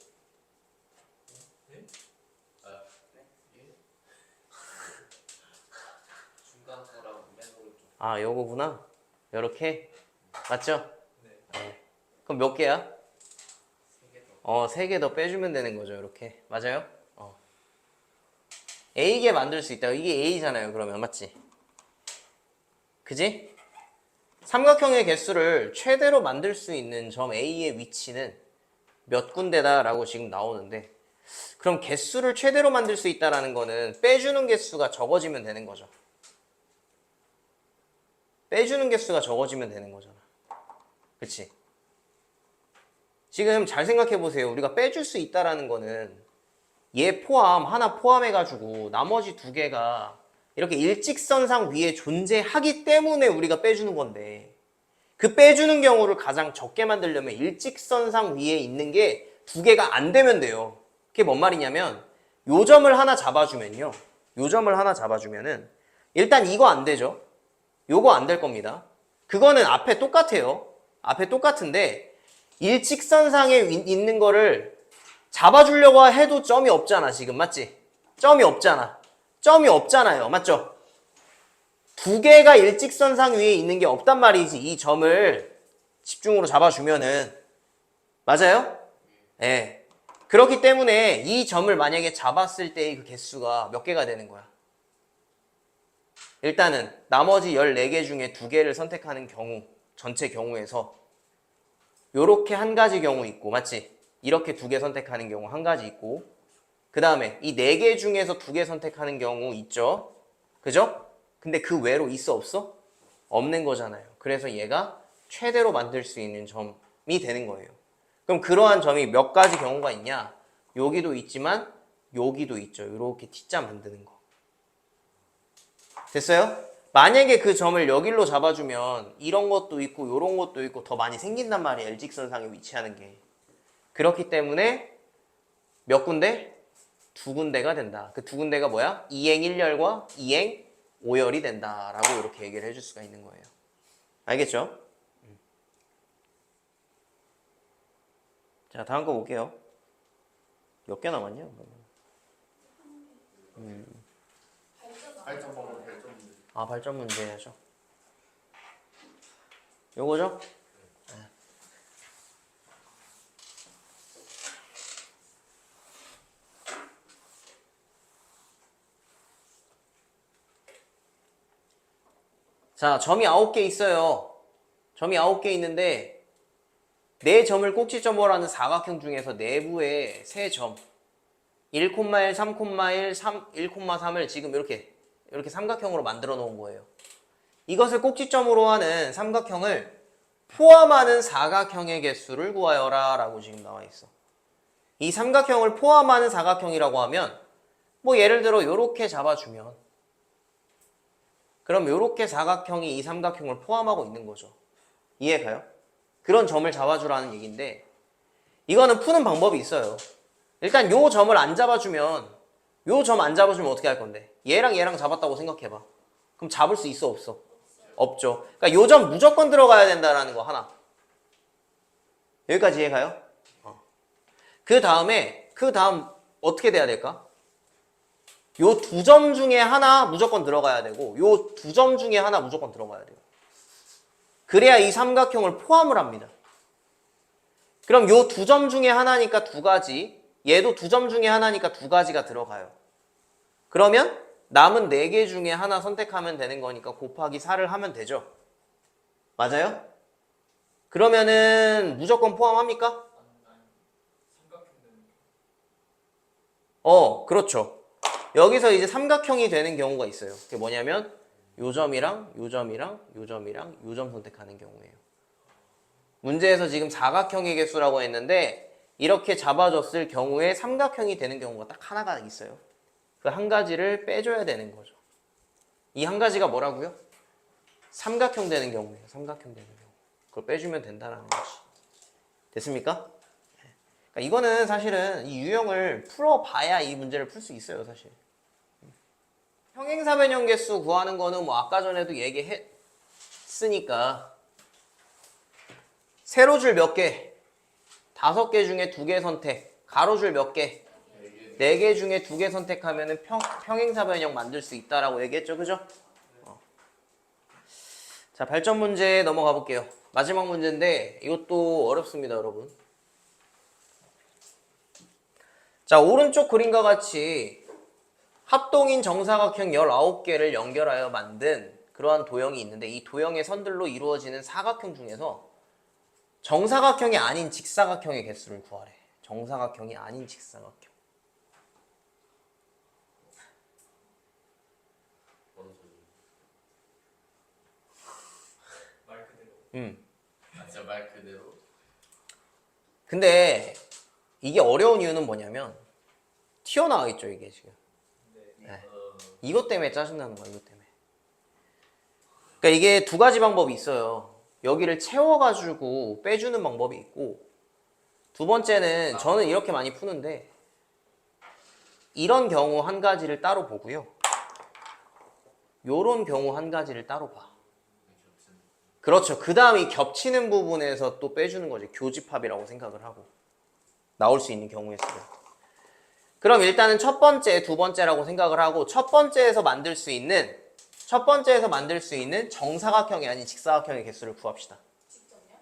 중간 거랑 맨 오른쪽. 아, 요거구나. 요렇게. 맞죠? 네. 그럼 몇 개야? 3개 더. 3개 더 빼주면 되는 거죠, 이렇게. 맞아요? A개 만들 수 있다. 이게 A잖아요, 그러면. 맞지? 그지? 삼각형의 개수를 최대로 만들 수 있는 점 A의 위치는 몇 군데다라고 지금 나오는데, 그럼 개수를 최대로 만들 수 있다라는 거는 빼주는 개수가 적어지면 되는 거죠. 빼주는 개수가 적어지면 되는 거잖아. 그치? 지금 잘 생각해 보세요. 우리가 빼줄 수 있다라는 거는 얘 하나 포함해가지고 나머지 두 개가 이렇게 일직선상 위에 존재하기 때문에 우리가 빼주는 건데 그 빼주는 경우를 가장 적게 만들려면 일직선상 위에 있는 게 두 개가 안 되면 돼요. 그게 뭔 말이냐면 요 점을 하나 잡아주면요. 요 점을 하나 잡아주면은 일단 이거 안 되죠. 요거 안 될 겁니다. 그거는 앞에 똑같아요. 앞에 똑같은데 일직선상에 있는 거를 잡아주려고 해도 점이 없잖아 지금 맞지? 점이 없잖아. 점이 없잖아요. 맞죠? 두 개가 일직선상 위에 있는 게 없단 말이지. 이 점을 집중으로 잡아주면은 맞아요? 네. 그렇기 때문에 이 점을 만약에 잡았을 때의 그 개수가 몇 개가 되는 거야? 일단은 나머지 14개 중에 2개를 선택하는 경우 전체 경우에서 요렇게 한 가지 경우 있고 맞지? 이렇게 2개 선택하는 경우 한 가지 있고 그 다음에 이 4개 중에서 2개 선택하는 경우 있죠? 그죠? 근데 그 외로 있어 없어? 없는 거잖아요. 그래서 얘가 최대로 만들 수 있는 점이 되는 거예요. 그럼 그러한 점이 몇 가지 경우가 있냐? 여기도 있지만 여기도 있죠. 이렇게 T자 만드는 거. 됐어요? 만약에 그 점을 여기로 잡아주면 이런 것도 있고 이런 것도 있고 더 많이 생긴단 말이에요. 일직선상에 위치하는 게. 그렇기 때문에 몇 군데? 2군데가 된다. 그 2군데가 뭐야? 이행 1열과 이행 5열이 된다라고 이렇게 얘기를 해줄 수가 있는 거예요. 알겠죠? 자, 다음 거 볼게요. 몇 개 남았냐? 발전 방법 발전 문제. 아, 발전 문제 해야죠. 요거죠? 네. 자, 점이 9개 있어요. 점이 9개 있는데 네 점을 꼭지점으로 하는 사각형 중에서 내부에 세 점 1,1, 3,1, 1,3을 지금 이렇게 삼각형으로 만들어 놓은 거예요. 이것을 꼭지점으로 하는 삼각형을 포함하는 사각형의 개수를 구하여라 라고 지금 나와 있어. 이 삼각형을 포함하는 사각형이라고 하면 뭐 예를 들어 요렇게 잡아주면 그럼 요렇게 사각형이 이 삼각형을 포함하고 있는 거죠. 이해가요? 그런 점을 잡아주라는 얘기인데 이거는 푸는 방법이 있어요. 일단 요 점을 안 잡아주면 요 점 안 잡아주면 어떻게 할 건데? 얘랑 잡았다고 생각해봐. 그럼 잡을 수 있어 없어? 없죠. 그러니까 요 점 무조건 들어가야 된다라는 거 하나. 여기까지 이해가요? 그 다음 어떻게 돼야 될까? 요 2점 중에 하나 무조건 들어가야 되고 요 2점 중에 하나 무조건 들어가야 돼요. 그래야 이 삼각형을 포함을 합니다. 그럼 요 2점 중에 하나니까 2가지, 얘도 2점 중에 하나니까 2가지가 들어가요. 그러면 남은 4개 중에 하나 선택하면 되는 거니까 곱하기 4를 하면 되죠. 맞아요? 그러면은 무조건 포함합니까? 삼각형 되는 그렇죠. 여기서 이제 삼각형이 되는 경우가 있어요. 그게 뭐냐면 요 점이랑 요 점이랑 요 점이랑 요 점 선택하는 경우예요. 문제에서 지금 사각형의 개수라고 했는데 이렇게 잡아줬을 경우에 삼각형이 되는 경우가 딱 하나가 있어요. 그 한 가지를 빼줘야 되는 거죠. 이 한 가지가 뭐라고요? 삼각형 되는 경우예요. 삼각형 되는 경우. 그걸 빼주면 된다는 거지. 됐습니까? 그러니까 이거는 사실은 이 유형을 풀어봐야 이 문제를 풀 수 있어요. 사실. 평행사 변형 개수 구하는 거는 뭐 아까 전에도 얘기했으니까 세로줄 몇 개? 5개 중에 2개 선택. 가로줄 몇 개? 4개 중에 2개 선택하면 평행사 변형 만들 수 있다라고 얘기했죠. 그죠? 자, 발전 문제 넘어가 볼게요. 마지막 문제인데 이것도 어렵습니다, 여러분. 자, 오른쪽 그림과 같이 합동인 정사각형 19개를 연결하여 만든 그러한 도형이 있는데 이 도형의 선들로 이루어지는 사각형 중에서 정사각형이 아닌 직사각형의 개수를 구하래. 정사각형이 아닌 직사각형. 말 그대로. 진짜 말 그대로. 근데 이게 어려운 이유는 뭐냐면 튀어나와 있죠 이게 지금. 네. 이것 때문에 짜증나는 거야, 이것 때문에. 그러니까 이게 두 가지 방법이 있어요. 여기를 채워가지고 빼주는 방법이 있고, 두 번째는 저는 이렇게 많이 푸는데, 이런 경우 한 가지를 따로 보고요. 요런 경우 한 가지를 따로 봐. 그렇죠. 그 다음 이 겹치는 부분에서 또 빼주는 거지. 교집합이라고 생각을 하고. 나올 수 있는 경우에 쓰고. 그럼 일단은 첫 번째, 두 번째라고 생각을 하고 첫 번째에서 만들 수 있는 정사각형이 아닌 직사각형의 개수를 구합시다. 직접요?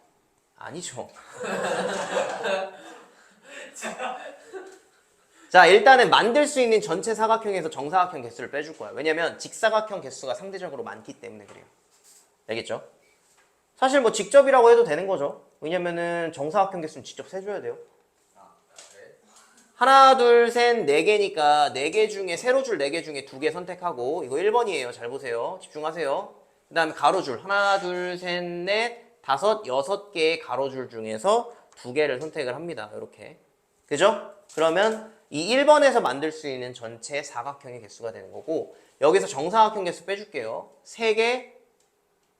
아니죠. 자, 일단은 만들 수 있는 전체 사각형에서 정사각형 개수를 빼줄 거야. 왜냐면 직사각형 개수가 상대적으로 많기 때문에 그래요. 알겠죠? 사실 뭐 직접이라고 해도 되는 거죠. 왜냐면은 정사각형 개수는 직접 세줘야 돼요. 하나, 둘, 셋, 네 개니까 네 개 중에 세로줄 네 개 중에 두 개 선택하고 이거 1번이에요. 잘 보세요. 집중하세요. 그 다음에 가로줄 하나, 둘, 셋, 넷, 다섯, 여섯 개의 가로줄 중에서 두 개를 선택을 합니다. 이렇게. 그죠? 그러면 이 1번에서 만들 수 있는 전체 사각형의 개수가 되는 거고 여기서 정사각형 개수 빼줄게요. 3개,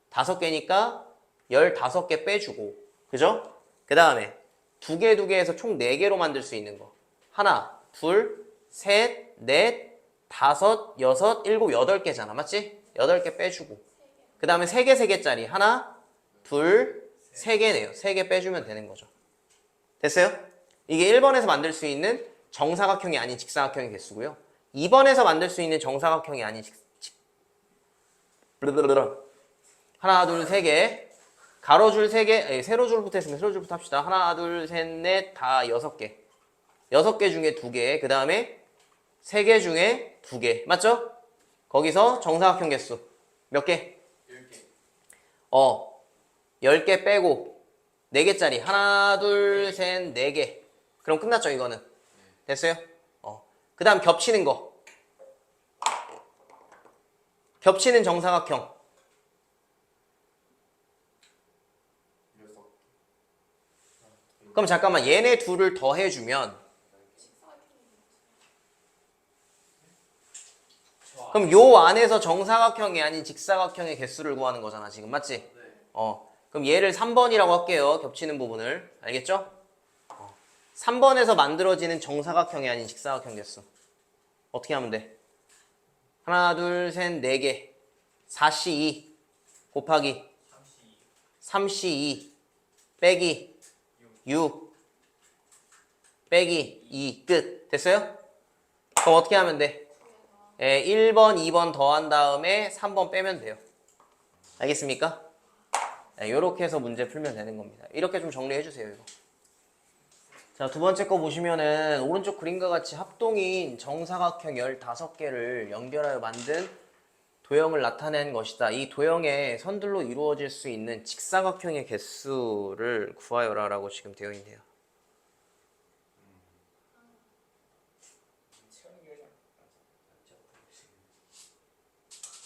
5개니까 15개 빼주고 그죠? 그 다음에 두 개에서 총 4개로 만들 수 있는 거 하나, 둘, 셋, 넷, 다섯, 여섯, 일곱, 8개잖아. 맞지? 8개 빼주고 그 다음에 3개짜리 하나, 둘, 3개네요. 3개 빼주면 되는 거죠. 됐어요? 이게 1번에서 만들 수 있는 정사각형이 아닌 직사각형의 개수고요. 2번에서 만들 수 있는 정사각형이 아닌 하나, 둘, 3개 가로줄 3개, 세로줄부터 했으면 세로줄부터 합시다. 하나, 둘, 셋, 넷, 다 6개 6개 중에 2개 그 다음에 3개 중에 2개 맞죠? 거기서 정사각형 개수 몇 개? 10개 10개 빼고 4개짜리 하나, 둘, 셋, 4개 그럼 끝났죠 이거는? 됐어요? 그 다음 겹치는 거 겹치는 정사각형 그럼 잠깐만 얘네 둘을 더해주면 그럼 요 안에서 정사각형이 아닌 직사각형의 개수를 구하는 거잖아 지금 맞지? 그럼 얘를 3번이라고 할게요 겹치는 부분을 알겠죠? 3번에서 만들어지는 정사각형이 아닌 직사각형 개수 어떻게 하면 돼? 하나 둘 셋 4개 4C2 곱하기 3C2 빼기 6 빼기 2 끝 됐어요? 그럼 어떻게 하면 돼? 1번, 2번 더한 다음에 3번 빼면 돼요. 알겠습니까? 이렇게 해서 문제 풀면 되는 겁니다. 이렇게 좀 정리해 주세요. 이거. 자, 두 번째 거 보시면은 오른쪽 그림과 같이 합동인 정사각형 15개를 연결하여 만든 도형을 나타낸 것이다. 이 도형의 선들로 이루어질 수 있는 직사각형의 개수를 구하여라 라고 지금 되어 있네요.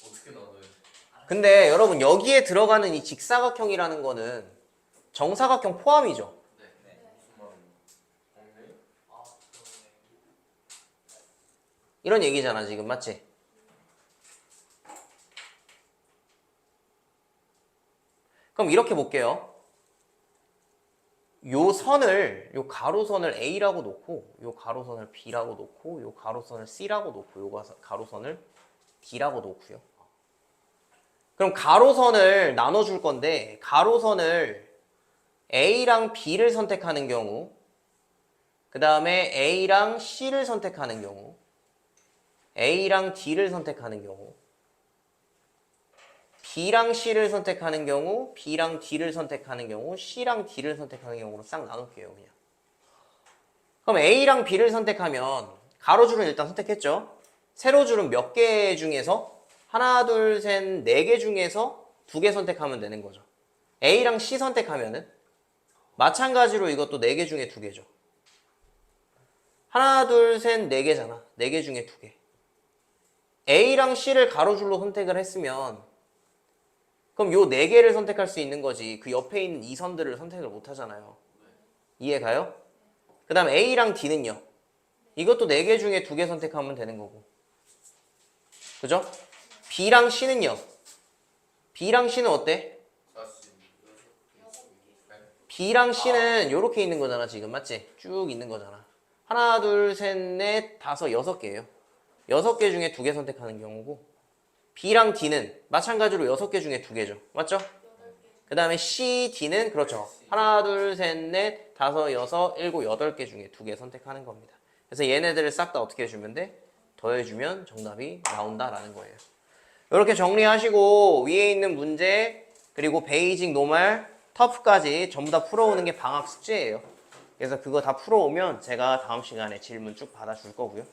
어떻게 나눠요? 근데 여러분 여기에 들어가는 이 직사각형이라는 거는 정사각형 포함이죠. 이런 얘기잖아 지금 맞지? 그럼 이렇게 볼게요. 요 선을 요 가로선을 A라고 놓고 요 가로선을 B라고 놓고 요 가로선을 C라고 놓고 요 가로선을 D라고 놓고요. 그럼 가로선을 나눠줄 건데 가로선을 A랑 B를 선택하는 경우 그 다음에 A랑 C를 선택하는 경우 A랑 D를 선택하는 경우 B랑 C를 선택하는 경우 B랑 D를 선택하는 경우 C랑 D를 선택하는 경우로 싹 나눌게요 그냥. 그럼 A랑 B를 선택하면 가로줄은 일단 선택했죠. 세로줄은 몇 개 중에서 하나 둘 셋 4개 중에서 2개 선택하면 되는 거죠. A랑 C 선택하면은 마찬가지로 이것도 4개 중에 2개죠. 하나 둘 셋 4개잖아. 4개 중에 2개. A랑 C를 가로줄로 선택을 했으면 그럼 요 4개를 선택할 수 있는 거지 그 옆에 있는 이 선들을 선택을 못 하잖아요. 이해 가요? 그 다음 A랑 D는요? 이것도 4개 중에 2개 선택하면 되는 거고. 그죠? B랑 C는요? B랑 C는 어때? 40. B랑 C는 요렇게 있는 거잖아, 지금. 맞지? 쭉 있는 거잖아. 하나, 둘, 셋, 넷, 다섯, 6개예요. 6개 중에 2개 선택하는 경우고, B랑 D는 마찬가지로 6개 중에 2개죠. 맞죠? 그 다음에 C, D는 그렇죠. 하나, 둘, 셋, 넷, 다섯, 여섯, 일곱, 8개 중에 2개 선택하는 겁니다. 그래서 얘네들을 싹 다 어떻게 해주면 돼? 더해주면 정답이 나온다라는 거예요. 이렇게 정리하시고 위에 있는 문제 그리고 베이직, 노멀, 터프까지 전부 다 풀어오는 게 방학 숙제예요. 그래서 그거 다 풀어오면 제가 다음 시간에 질문 쭉 받아줄 거고요.